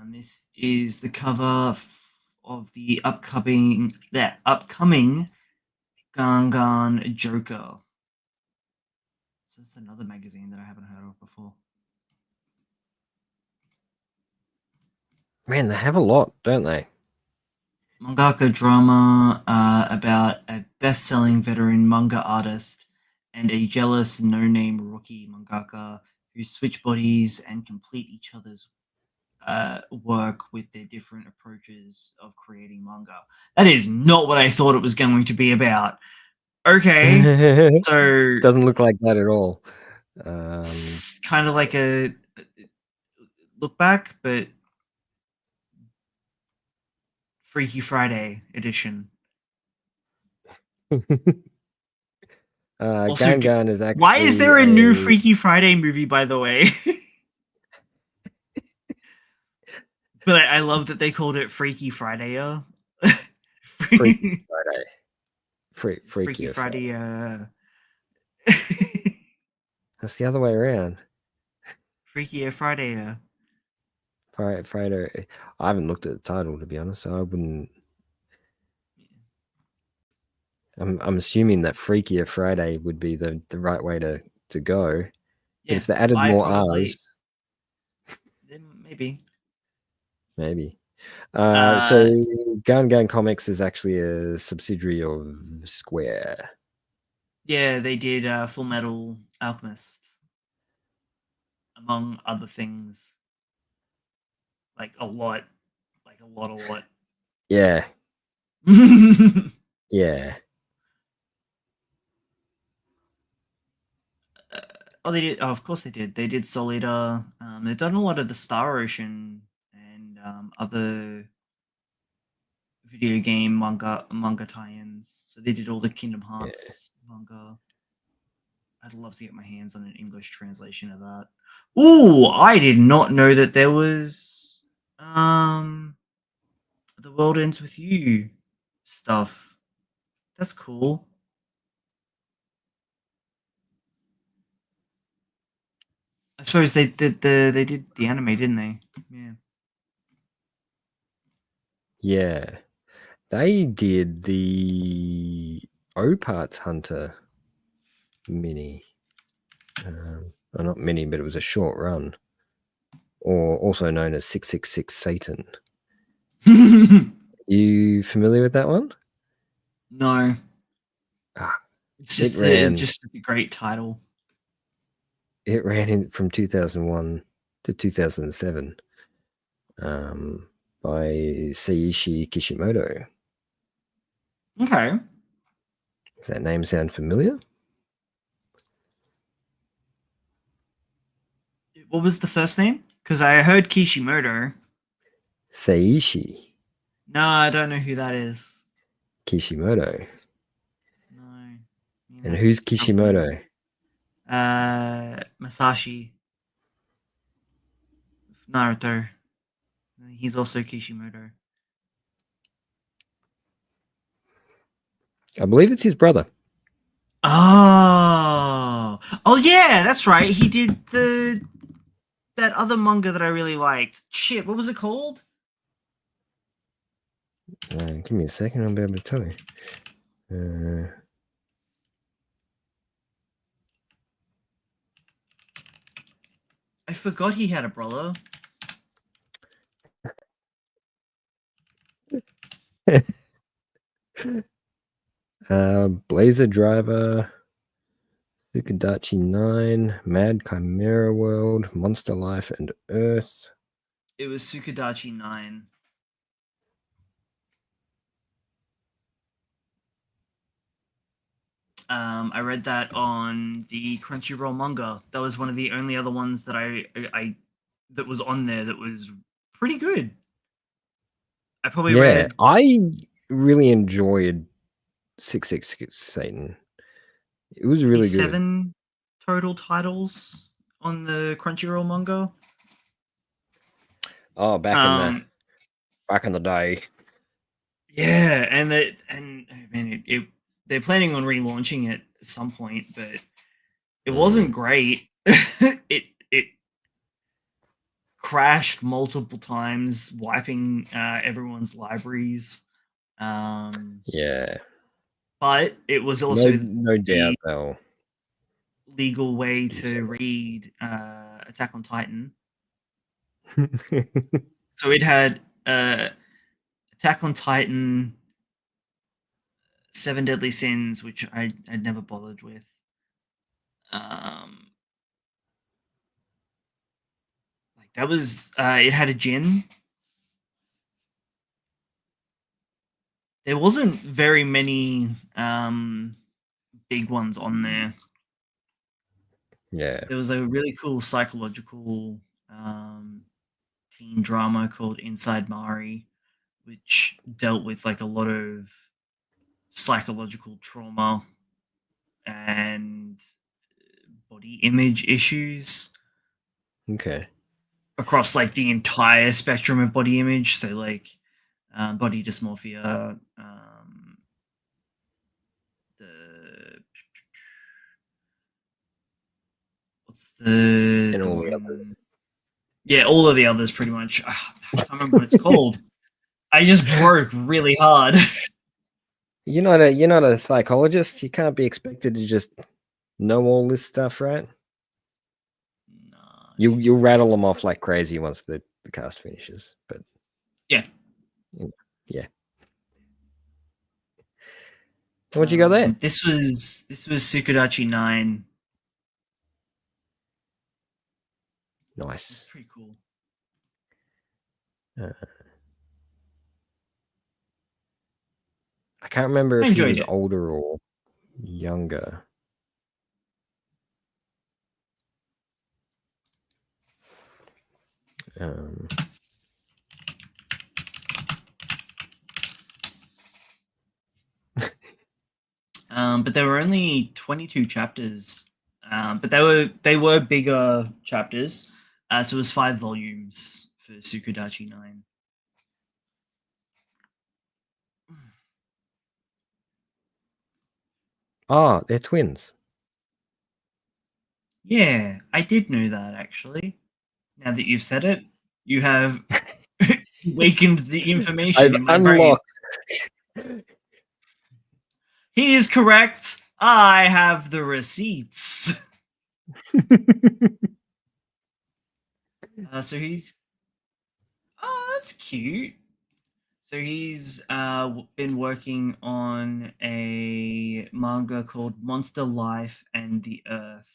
This is the cover of the upcoming Gangan Joker. So it's another magazine that I haven't heard of before. Man, they have a lot, don't they? Mangaka drama about a best-selling veteran manga artist and a jealous no-name rookie mangaka who switch bodies and complete each other's work with their different approaches of creating manga. That is not what I thought it was going to be about. Okay, so doesn't look like that at all. Kind of like a look back, but Freaky Friday edition. Gangan is actually. Why is there a new Freaky Friday movie, by the way? But I love that they called it Freaky Friday. Freaky Friday. Freaky Friday. That's the other way around. Freaky Friday. Friday. I haven't looked at the title, to be honest, so I wouldn't. I'm assuming that Freakier Friday would be the right way to go. But Yeah, if they added I more probably R's, maybe. maybe. Uh, So Gun Comics is actually a subsidiary of Square. yeah, they did Full Metal Alchemist, among other things. Like a lot. A lot. Yeah. Yeah. Oh, they did. Oh, of course they did. They did Solida. They've done a lot of the Star Ocean and other video game manga tie-ins. So they did all the Kingdom Yeah. Hearts manga. I'd love to get my hands on an English translation of that. Ooh, I did not know that there was The World Ends With You stuff. That's cool. I suppose they did the anime, didn't they? Yeah. Yeah. They did the O-Parts Hunter mini. Not mini, but it was a short run. Or also known as 666 Satan. You familiar with that one? No. Ah, It's it just ran a great title. in from 2001 to 2007 by Seiichi Kishimoto. Okay. Does that name sound familiar? What was the first name? Because I heard Kishimoto. Seiichi No, I don't know who that is. Kishimoto. No. You And have to who's tell me. Kishimoto? Masashi Naruto. He's also Kishimoto. I believe it's his brother. Oh. Oh yeah, that's right. He did that other manga that I really liked. Shit, what was it called? Give me a second, I'll be able to tell you. I forgot he had a brother. Blazer Driver, Sukadachi 9, Mad Chimera World, Monster Life and Earth. It was Sukadachi 9. I read that on the Crunchyroll manga. That was one of the only other ones that I that was on there that was pretty good. I probably read I really enjoyed 666 Satan. It was really good. 7 total titles on the Crunchyroll manga. Oh, back in the day. Yeah, and I mean they're planning on relaunching it at some point, but it wasn't great. it crashed multiple times, wiping everyone's libraries. Yeah. But it was also No doubt the they'll legal way do to read Attack on Titan. something. So it had Attack on Titan, Seven Deadly Sins, which I'd never bothered with. Like that was it had a Jin. There wasn't very many big ones on there. Yeah. There was a really cool psychological teen drama called Inside Mari, which dealt with like a lot of psychological trauma and body image issues Okay. across like the entire spectrum of body image. So like body dysmorphia, the What's the And all the one? others. Yeah, all of the others pretty much. I can't remember what it's called. I just broke really hard. You're not a psychologist. You can't be expected to just know all this stuff, right? Nah. You'll rattle them off like crazy once the cast finishes. But Yeah. yeah. What'd you got there? This was Sukudachi 9. Nice. It's pretty cool. I can't remember I if he enjoyed was it. older or younger. But there were only 22 chapters. But they were bigger chapters. So it was 5 volumes for Sukudachi 9. Oh, they're twins. Yeah, I did know that actually. Now that you've said it, you have awakened the information I've in my brain. unlocked. He is correct. I have the receipts. So he's. Oh, that's cute. So he's been working on a manga called Monster Life and the Earth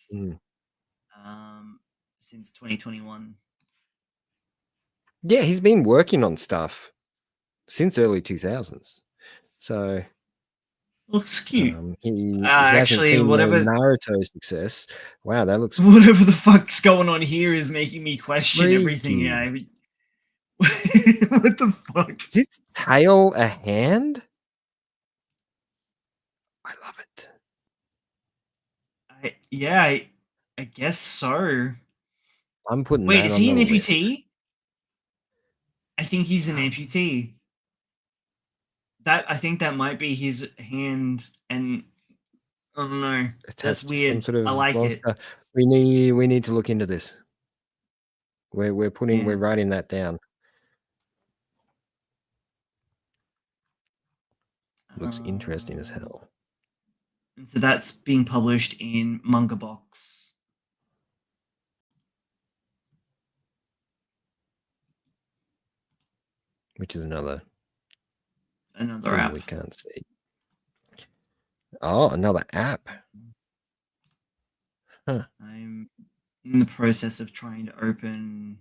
since 2021. Yeah, he's been working on stuff since early 2000s. So Looks cute. he hasn't Actually, seen the whatever Naruto success. Wow, that looks whatever the fuck's going on here is making me question everything. freaky. Yeah. What the fuck? Is its tail a hand? I love it. I guess so. I'm putting Wait, that is on he the an list. amputee? I think he's an amputee. I think that might be his hand, and I don't know. That's Attached to some weird. sort of I like it. monster. We need to look into this. We're Yeah. writing that down. Looks interesting as hell. And so that's being published in Manga Box. Which is another Another thing app. we can't see. Oh, another app. Huh. I'm in the process of trying to open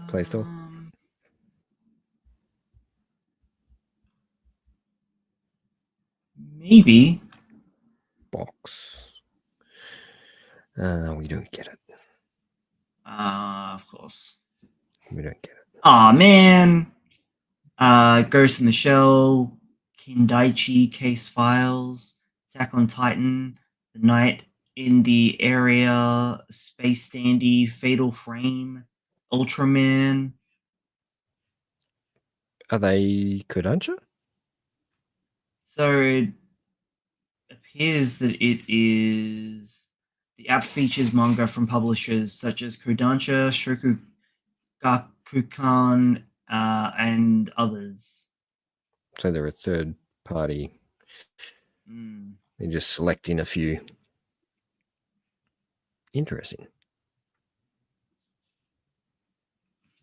Play Store. Maybe. Box. We don't get it. Of course. We don't get it. Aw, man. Ghost in the Shell, Kindaichi Case Files, Attack on Titan, The Night in the Area, Space Dandy, Fatal Frame, Ultraman. Are they Kodansha? So it appears that it is the app features manga from publishers such as Kodansha, Shokugakukan, and others. So they're a third party. They're just selecting a few. Interesting.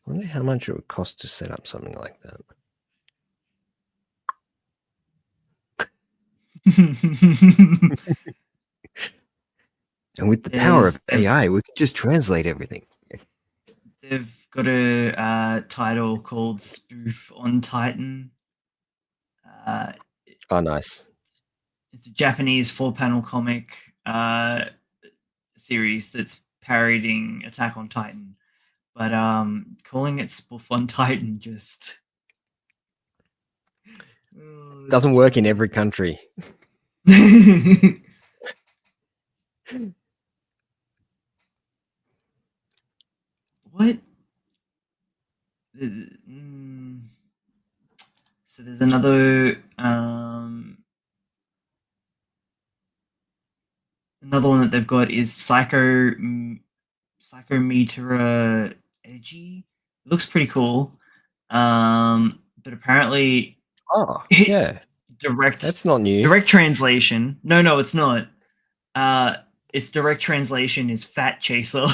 I wonder how much it would cost to set up something like that. And with the power of AI, we could just translate everything. They've got a title called Spoof on Titan. Oh, nice. It's a Japanese 4-panel comic series that's parodying Attack on Titan. But calling it Spoof on Titan just doesn't work in every country. What? So there's another that they've got is Psychometeor Edgy. It looks pretty cool. But apparently Oh, it's yeah. That's not new. direct translation. No, it's not. Its direct translation is Fat Chaser.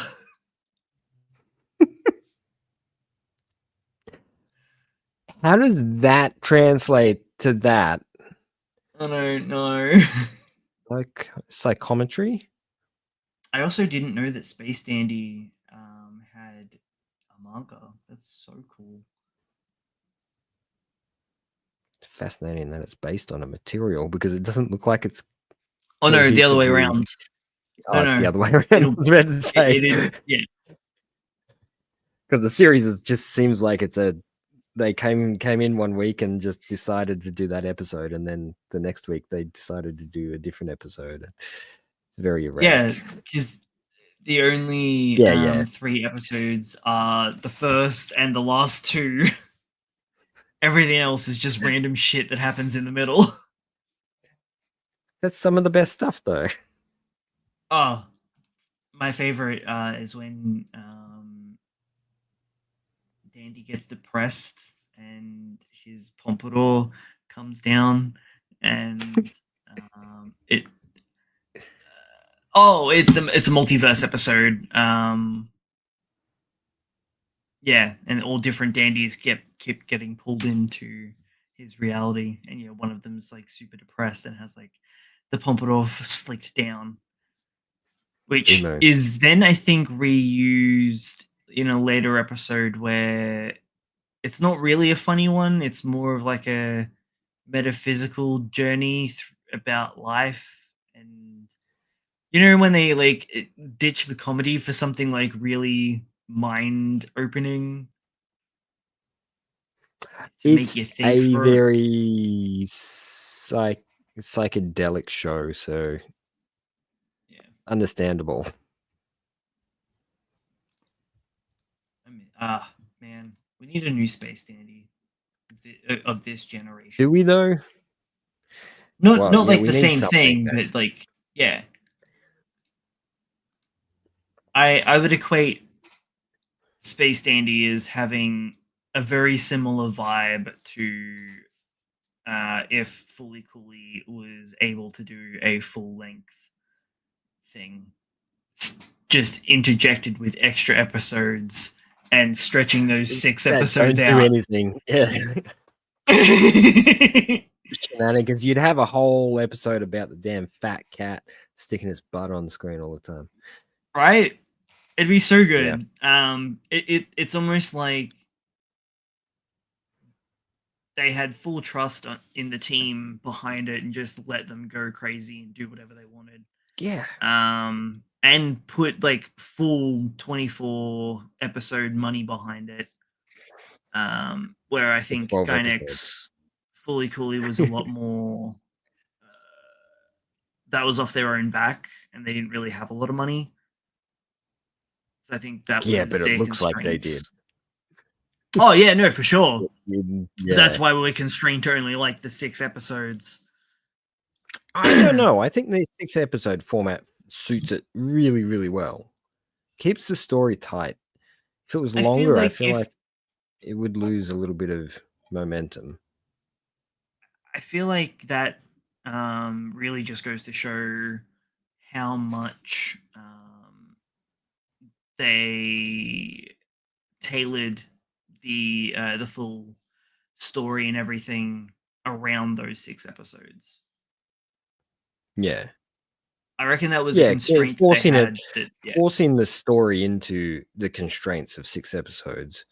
How does that translate to that? I don't know. Like psychometry? I also didn't know that Space Dandy had a manga. That's so cool. Fascinating that it's based on a material because it doesn't look like it's. Oh no, the other way cohesively- around. Oh, it's the No. other way around. I was about to say. Yeah. Because the series just seems like it's they came in one week and just decided to do that episode, and then the next week they decided to do a different episode. It's very erratic. Yeah, because the only 3 episodes are the first and the last 2. Everything else is just random shit that happens in the middle. That's some of the best stuff, though. Oh, my favorite is when Dandy gets depressed and his pompadour comes down, and it's a multiverse episode. Yeah, and all different dandies keep getting pulled into his reality, and one of them's like super depressed and has like the pompadour slicked down, which is then I think reused in a later episode where it's not really a funny one. It's more of like a metaphysical journey about life, and when they like ditch the comedy for something like really mind opening. It's make you think a for very psychedelic show, so understandable. I mean, man, we need a new Space Dandy of this generation. Do we though? Not like the same thing, but like, yeah. I would equate Space Dandy as having a very similar vibe to if Fully Cooley was able to do a full length thing, just interjected with extra episodes and stretching those 6 episodes don't out. Do anything. Yeah. Shenanigans. You'd have a whole episode about the damn fat cat sticking his butt on the screen all the time. Right? It'd be so good. Yeah. It's almost like they had full trust in the team behind it and just let them go crazy and do whatever they wanted. Yeah. And put like full 24 episode money behind it. Where I think Gainax Fully Cooley was a lot more that was off their own back and they didn't really have a lot of money. So I think that was but it looks like they did. Oh yeah, no, for sure. Yeah. That's why we were constrained to only like the 6 episodes. I don't know. I think the 6 episode format suits it really, really well. Keeps the story tight. If it was longer, I feel like it would lose a little bit of momentum. I feel like that really just goes to show how much they tailored the full story and everything around those 6 episodes. Yeah. I reckon that was a constraint forcing the story into the constraints of 6 episodes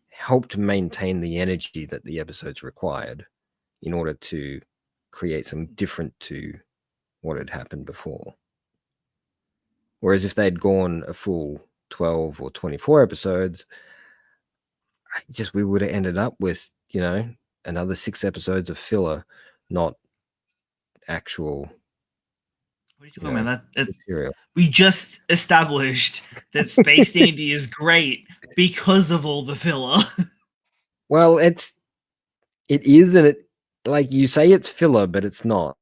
helped maintain the energy that the episodes required in order to create something different to what had happened before. Whereas if they'd gone a full 12 or 24 episodes, we would have ended up with, another 6 episodes of filler, not actual. What are you talking about? That we just established that Space Dandy is great because of all the filler. Well, it is, and it like you say it's filler, but it's not.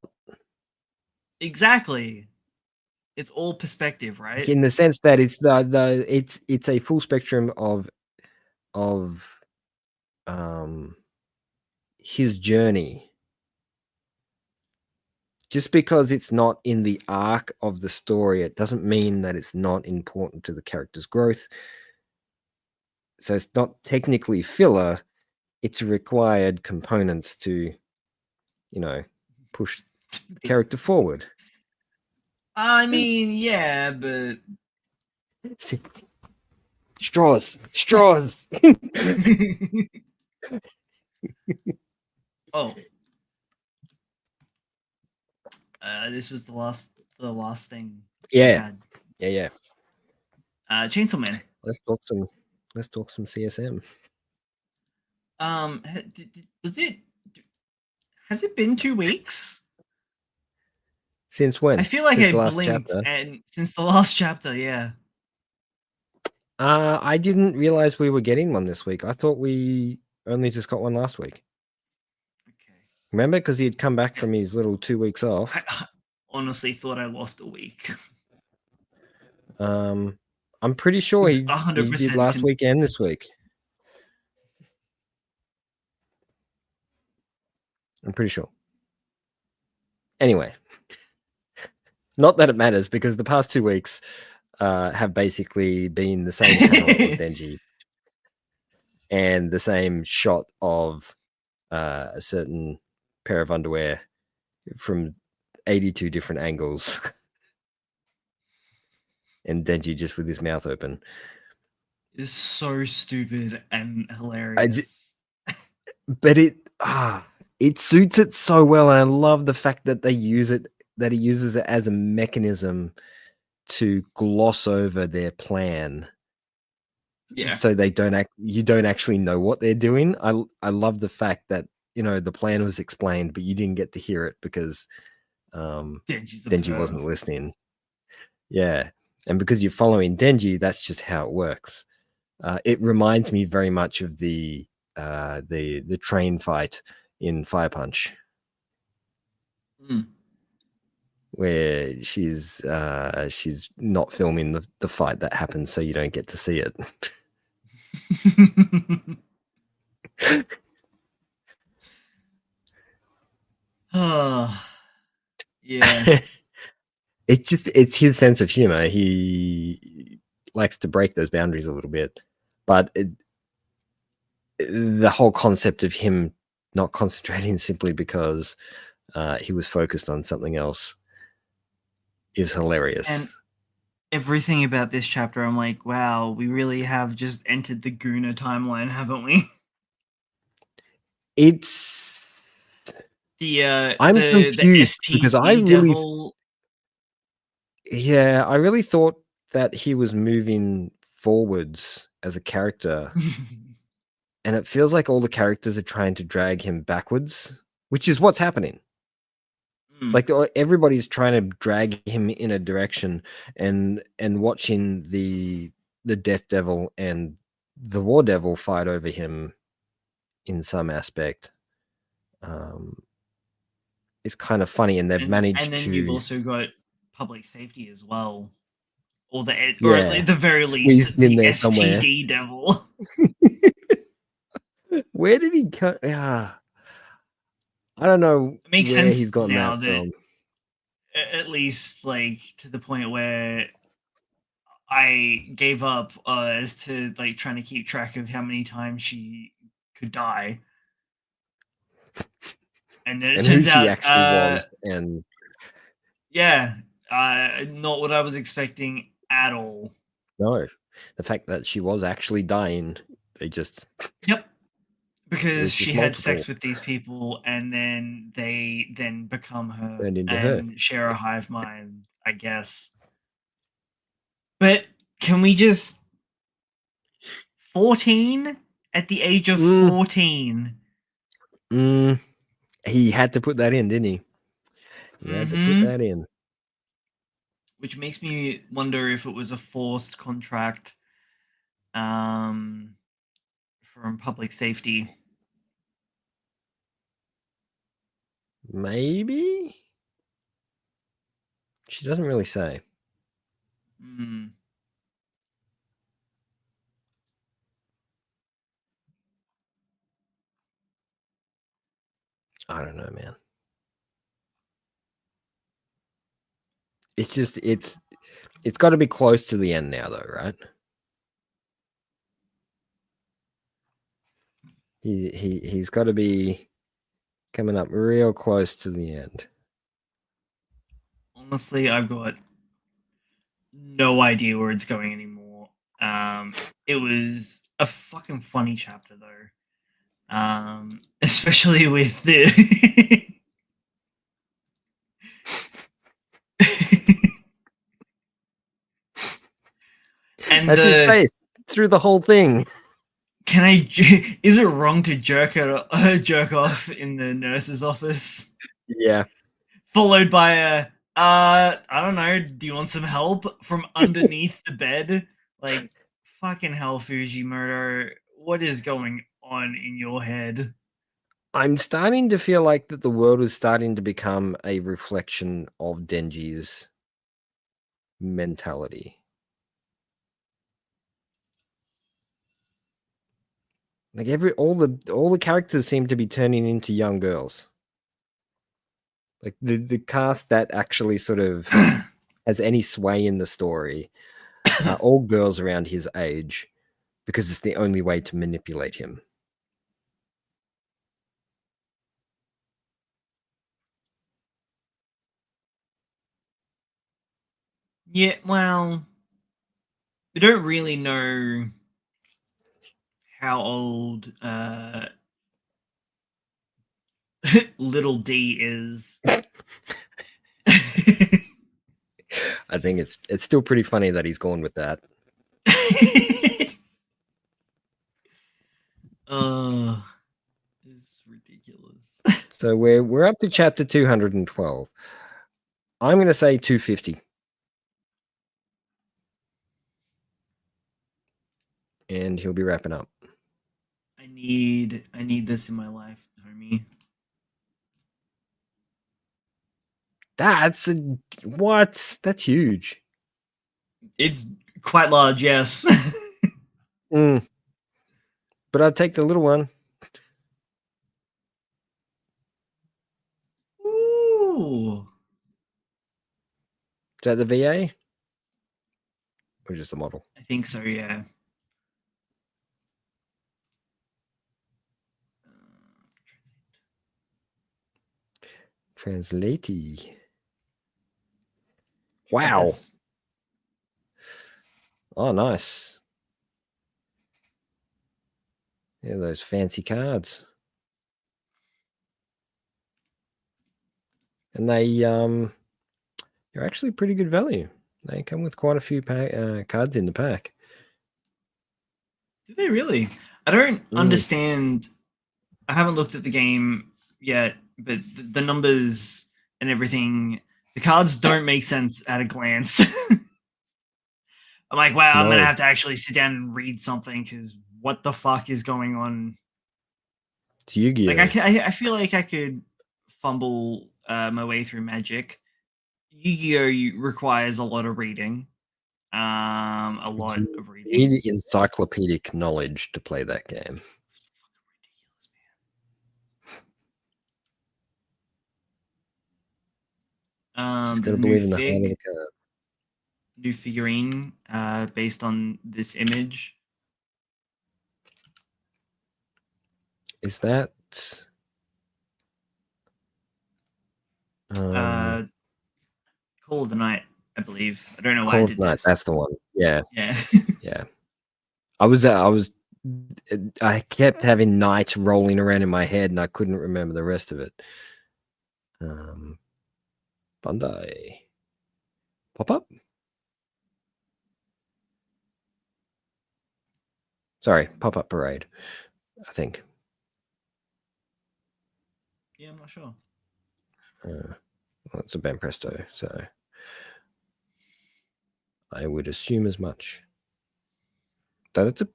Exactly. it's all perspective, right? In the sense that it's it's a full spectrum of his journey. Just because it's not in the arc of the story, it doesn't mean that it's not important to the character's growth. So it's not technically filler, it's required components to, push the character forward. I mean, yeah, but See, straws. oh, this was the last thing I Yeah. had. Yeah. Chainsaw Man. Let's talk some CSM. Was it? Has it been 2 weeks? Since when? I feel like Since I the last blinked, chapter. and since the last chapter, yeah. I didn't realize we were getting one this week. I thought we only just got one last week. Okay. Remember, because he had come back from his little 2 weeks off. I honestly thought I lost a week. I'm pretty sure he did last week and this week. I'm pretty sure. Anyway, not that it matters, because the past 2 weeks have basically been the same panel of Denji and the same shot of a certain pair of underwear from 82 different angles. And Denji just with his mouth open. It's so stupid and hilarious. But it suits it so well, and I love the fact that he uses it as a mechanism to gloss over their plan. Yeah. So you don't actually know what they're doing. I love the fact that, the plan was explained, but you didn't get to hear it because Denji wasn't listening. Yeah. And because you're following Denji, that's just how it works. It reminds me very much of the train fight in Fire Punch, where she's not filming the fight that happens, so you don't get to see it. Yeah. It's his sense of humor. He likes to break those boundaries a little bit, but the whole concept of him not concentrating simply because he was focused on something else is hilarious. And everything about this chapter, I'm like, wow, we really have just entered the Guna timeline, haven't we? It's I'm confused because I really devil. I really thought that he was moving forwards as a character, and it feels like all the characters are trying to drag him backwards, which is what's happening. Like everybody's trying to drag him in a direction, and watching the Death Devil and the War Devil fight over him in some aspect is kind of funny, and they've managed to. And then you've also got public safety as well, or or at the very least, in there STD somewhere. Devil. Where did he come? I don't know. It makes where sense he's gotten now that from. At least, like, to the point where I gave up as to like trying to keep track of how many times she could die. And then it turns who she out actually was, and yeah, not what I was expecting at all. no, the fact that she was actually dying, they just because she had sex with these people, and then they then become her turned into and her. share a hive mind, I guess. But can we just 14 at the age of 14? He had to put that in, didn't he? He had to put that in. Which makes me wonder if it was a forced contract from public safety. Maybe? She doesn't really say. Mm. I don't know, man. It's just it's got to be close to the end now, though, right? He's got to be coming up real close to the end. Honestly, I've got no idea where it's going anymore. It was a fucking funny chapter though. Especially with the and That's his face through the whole thing. Can I? Is it wrong to jerk off in the nurse's office? Yeah. Followed by a I don't know. Do you want some help from underneath the bed? Like fucking hell, Fujimoto. What is going on in your head? I'm starting to feel like that the world is starting to become a reflection of Denji's mentality. Like all the characters seem to be turning into young girls. Like the cast that actually sort of has any sway in the story are all girls around his age because it's the only way to manipulate him. Yeah, well, we don't really know how old little D is. I think it's still pretty funny that he's gone with that. It's ridiculous. So we're up to chapter 212. I'm going to say 250. And he'll be wrapping up. I need this in my life, homie. That's what? That's huge. It's quite large, yes. Mm. But I'd take the little one. Ooh. Is that the VA? Or just the model? I think so, yeah. Translatey. Wow. Oh, nice. Yeah, those fancy cards. And they're actually pretty good value. They come with quite a few cards in the pack. Do they really? I don't understand. I haven't looked at the game yet, but the numbers and everything, the cards don't make sense at a glance. I'm like, wow, I'm gonna have to actually sit down and read something because what the fuck is going on? It's Yu-Gi-Oh! Like I feel like I could fumble my way through Magic. Yu-Gi-Oh requires a lot of reading. A lot of reading. You need encyclopedic knowledge to play that game. Just gotta believe in the heart of the card. New figurine based on this image. Is that Call of the Night, I believe. I don't know why Call I of did Night? this. That's the one. Yeah. Yeah. Yeah. I kept having night rolling around in my head and I couldn't remember the rest of it. Bandai. Pop up? Sorry, Pop Up Parade, I think. Yeah, I'm not sure. Well, it's a Banpresto, so I would assume as much. That it's a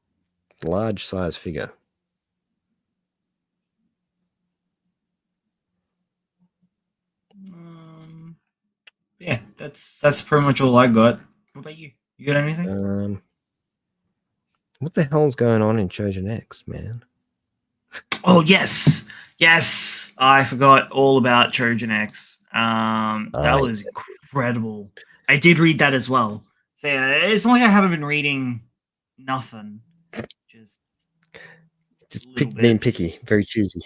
large size figure. Yeah, that's pretty much all I got. What about you? You got anything? What the hell's going on in Trojan X, man? Oh yes, yes. I forgot all about Trojan X. That was incredible. I did read that as well. So yeah, it's not like I haven't been reading nothing. Just Being picky, very choosy.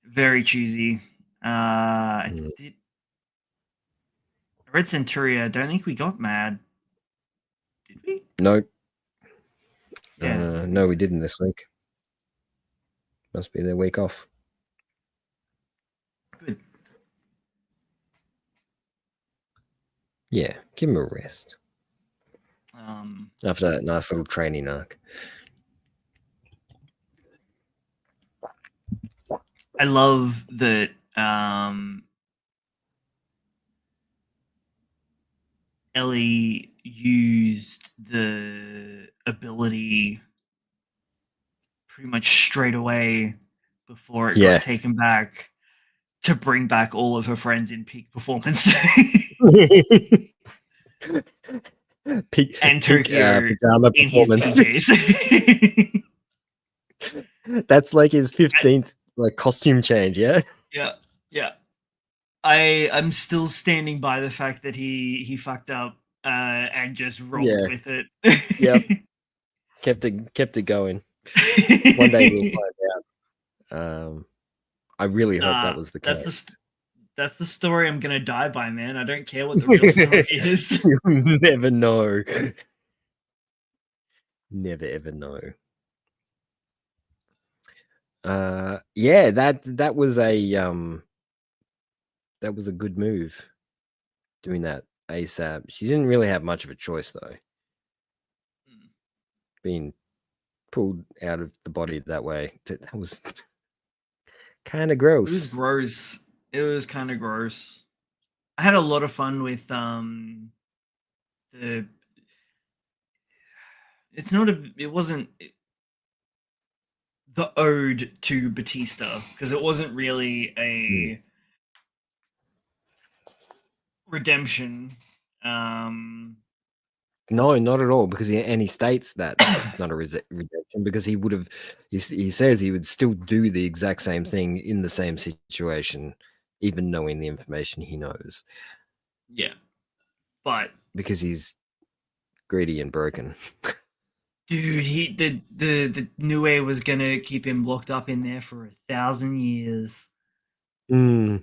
Very choosy. I read Centuria. I don't think we got Mad. Did we? Nope. Yeah. No, we didn't this week. Must be their week off. Good. Yeah, give him a rest. After that nice little training arc. I love that Ellie used the ability pretty much straight away before it got taken back to bring back all of her friends in peak performance. And Tokyo pajama in performance. his PJs. That's like his 15th costume change, yeah? Yeah. I'm still standing by the fact that he fucked up and just rolled with it. Yep. Kept it going. One day we'll find out. I really hope that was the case. That's the story I'm gonna die by, man. I don't care what the real story is. You'll never know. Never ever know. Yeah, that was a good move. Doing that ASAP. She didn't really have much of a choice though. Being pulled out of the body that way. That was kind of gross. It was gross. It was kind of gross. I had a lot of fun with the. It wasn't the ode to Batista because it wasn't really a redemption. No, not at all. Because he states that it's not a redemption because he would have. He says he would still do the exact same thing in the same situation, even knowing the information he knows. Yeah, but because he's greedy and broken. Dude, the Nue was gonna keep him locked up in there for 1,000 years. Or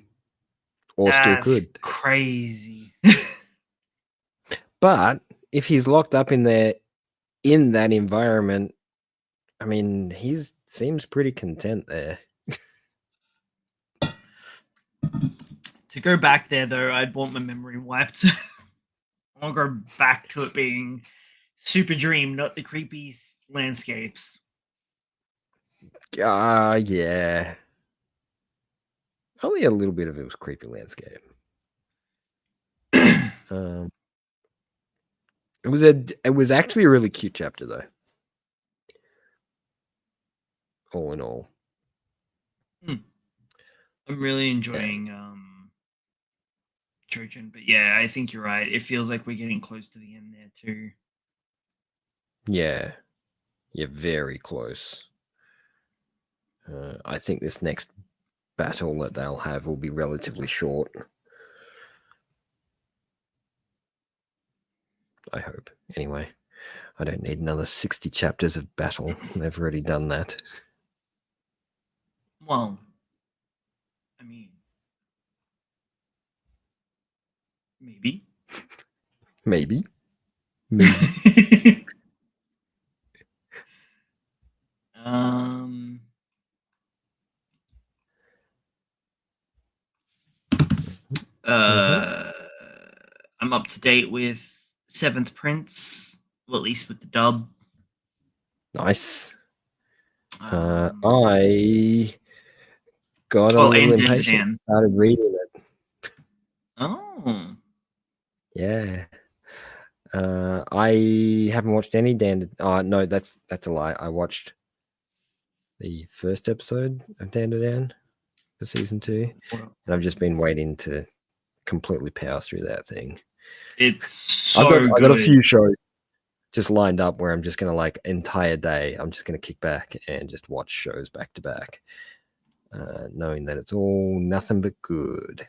That's still could. Crazy. But if he's locked up in there in that environment, I mean, he seems pretty content there. To go back there though, I'd want my memory wiped. I want to go back to it being Super Dream, not the creepy landscapes. Yeah. Only a little bit of it was creepy landscape. It was actually a really cute chapter though. All in all. I'm really enjoying Trojan, but yeah, I think you're right. It feels like we're getting close to the end there too. Yeah. You're very close. I think this next battle that they'll have will be relatively short. I hope. Anyway, I don't need another 60 chapters of battle. They've already done that. Well, I mean, maybe. Maybe. I'm up to date with Seventh Prince, well, at least with the dub. Nice. I got a little impatient. Started reading it. Oh. Yeah. I haven't watched any Dan. No, that's a lie. I watched the first episode of Dan to Dan for season 2, and I've just been waiting to completely power through that thing. It's so I got a few shows. just lined up where I'm just gonna like entire day. I'm just gonna kick back and just watch shows back to back, knowing that it's all nothing but good.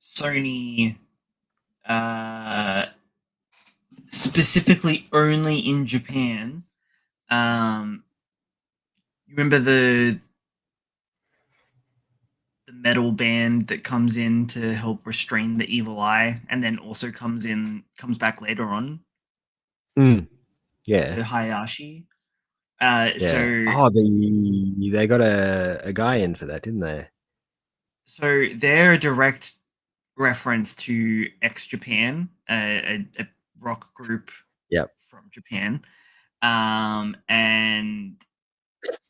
Sony, specifically only in Japan. You remember the metal band that comes in to help restrain the evil eye, and then also comes back later on. Yeah. The Hayashi. Yeah. So they got a guy in for that, didn't they? So they're a direct reference to X Japan, a rock group from Japan. And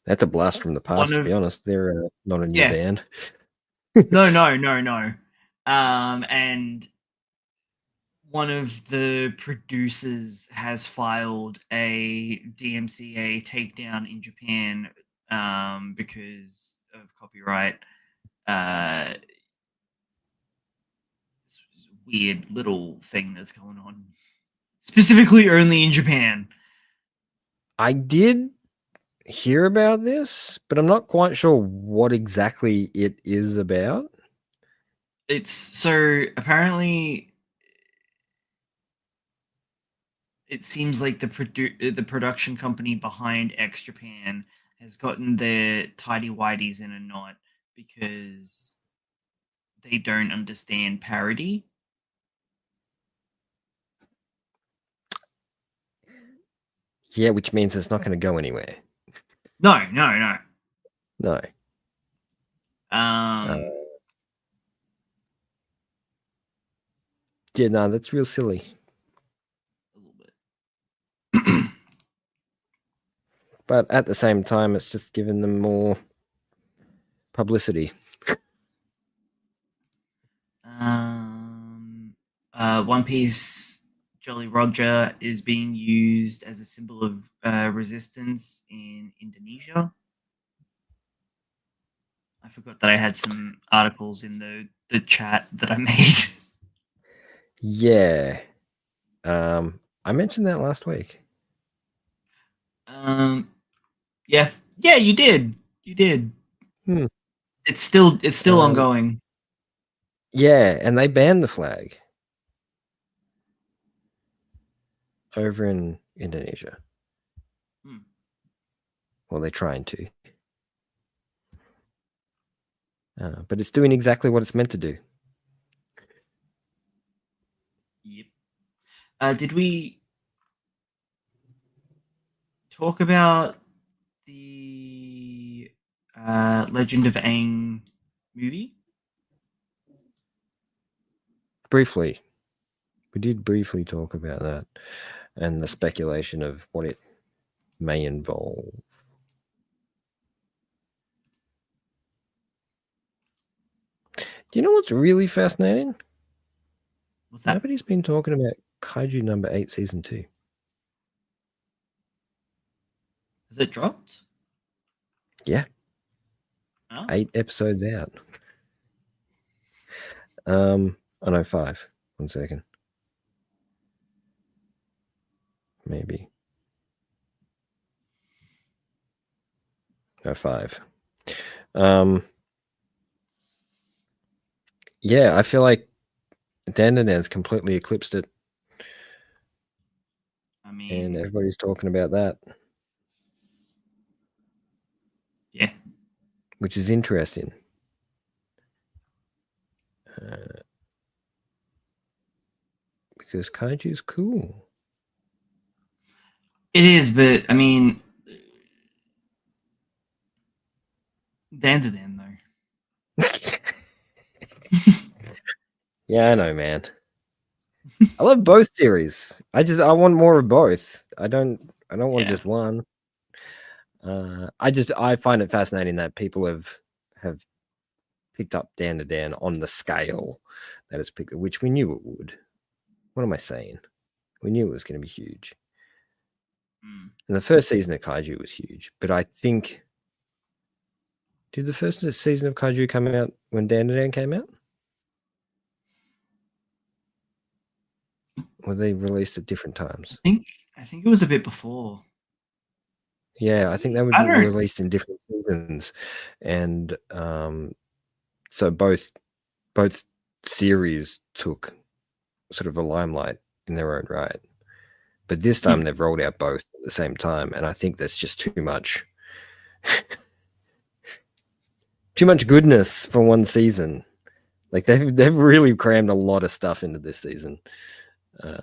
that's a blast from the past, to be honest. They're not a new band. No. And one of the producers has filed a DMCA takedown in Japan because of copyright. Weird little thing that's going on, specifically only in Japan. I did hear about this, but I'm not quite sure what exactly it is about. It's so apparently it seems like the production company behind X Japan has gotten their tidy whities in a knot because they don't understand parody. Yeah, which means it's not going to go anywhere. No. Yeah, no, that's real silly. A little bit. But at the same time, it's just giving them more publicity. One Piece Jolly Roger is being used as a symbol of resistance in Indonesia. I forgot that I had some articles in the chat that I made. Yeah. I mentioned that last week. Yeah, you did. You did. Hmm. It's still ongoing. Yeah, and they banned the flag over in Indonesia. Well, they're trying to. But it's doing exactly what it's meant to do. Yep. Did we talk about the Legend of Aang movie? Briefly. We did briefly talk about that and the speculation of what it may involve. Do you know what's really fascinating? What's that? Nobody's been talking about Kaiju number 8 season 2. Has it dropped? Yeah. Oh. 8 episodes out. Oh no, 5. 1 second. Maybe. No, 5. Yeah, I feel like Dandan's completely eclipsed it. I mean, and everybody's talking about that. Yeah. Which is interesting. Because Kaiju's cool. It is, but I mean, Dandadan though. Yeah, I know, man. I love both series. I want more of both. I don't want just one. I find it fascinating that people have picked up Dan on the scale that it's picked, which we knew it would. What am I saying? We knew it was going to be huge. And the first season of Kaiju was huge, but I think, did the first season of Kaiju come out when Dan came out? Were they released at different times? I think it was a bit before. Yeah, I think they were released in different seasons, and so both series took sort of a limelight in their own right. But this time they've rolled out both at the same time, and I think that's just too much. Too much goodness for one season. Like they've really crammed a lot of stuff into this season, and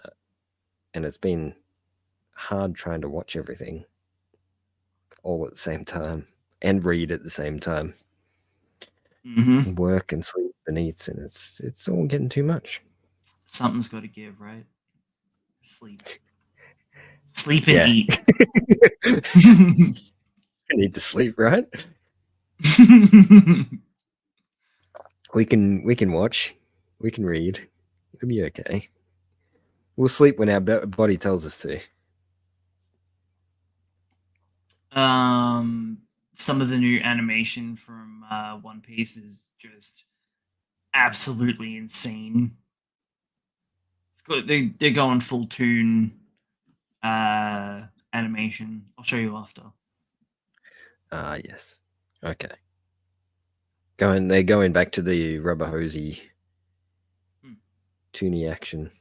it's been hard trying to watch everything all at the same time and read at the same time. Work and sleep and eat, and it's all getting too much. Something's got to give, right? Sleep and eat. I need to sleep, right? We can watch, we can read. It'll be okay. We'll sleep when our body tells us to. Some of the new animation from One Piece is just absolutely insane. It's good. They're going full toon animation. I'll show you after. Yes. Okay. They're going back to the rubber hosey toony action.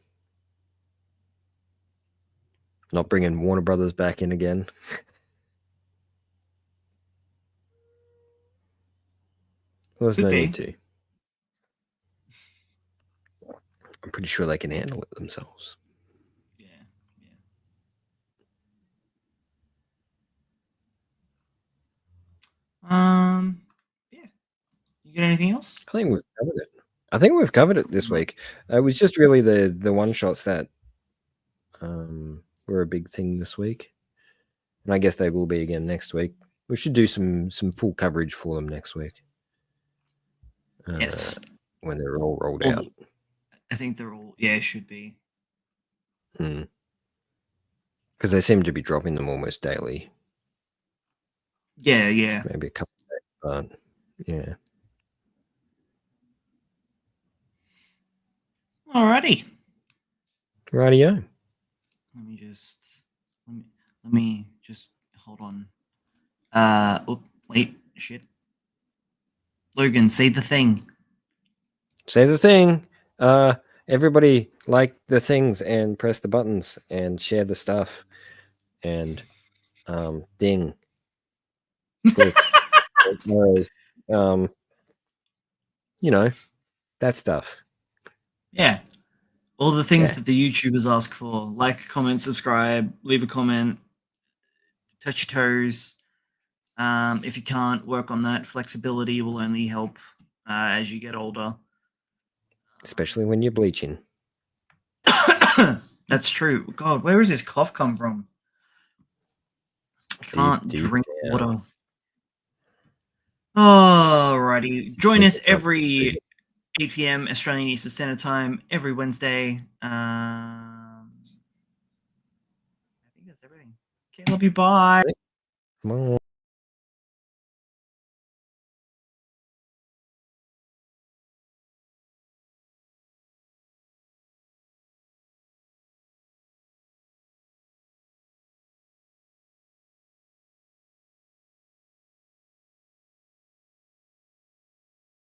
Not bringing Warner Brothers back in again. Well, there's no need to. I'm pretty sure they can handle it themselves. Yeah. You got anything else? I think we've covered it this week. It was just really the one shots that were a big thing this week, and I guess they will be again next week. We should do some full coverage for them next week. Yes, when they're all rolled out. I think they're all should be. Because they seem to be dropping them almost daily. Yeah. Maybe a couple of days, but yeah. Alrighty. Rightio. Let me just hold on. Wait, shit. Logan, say the thing. Say the thing. Everybody like the things and press the buttons and share the stuff and ding. Click. You know, that stuff. Yeah. All the things that the YouTubers ask for. Like, comment, subscribe, leave a comment, touch your toes. If you can't work on that, flexibility will only help as you get older. Especially when you're bleaching. That's true. God, where does this cough come from? I can't drink water. Alrighty. Join us every 8 p.m. Australian Eastern Standard Time every Wednesday. I think that's everything. Okay, love you. Bye.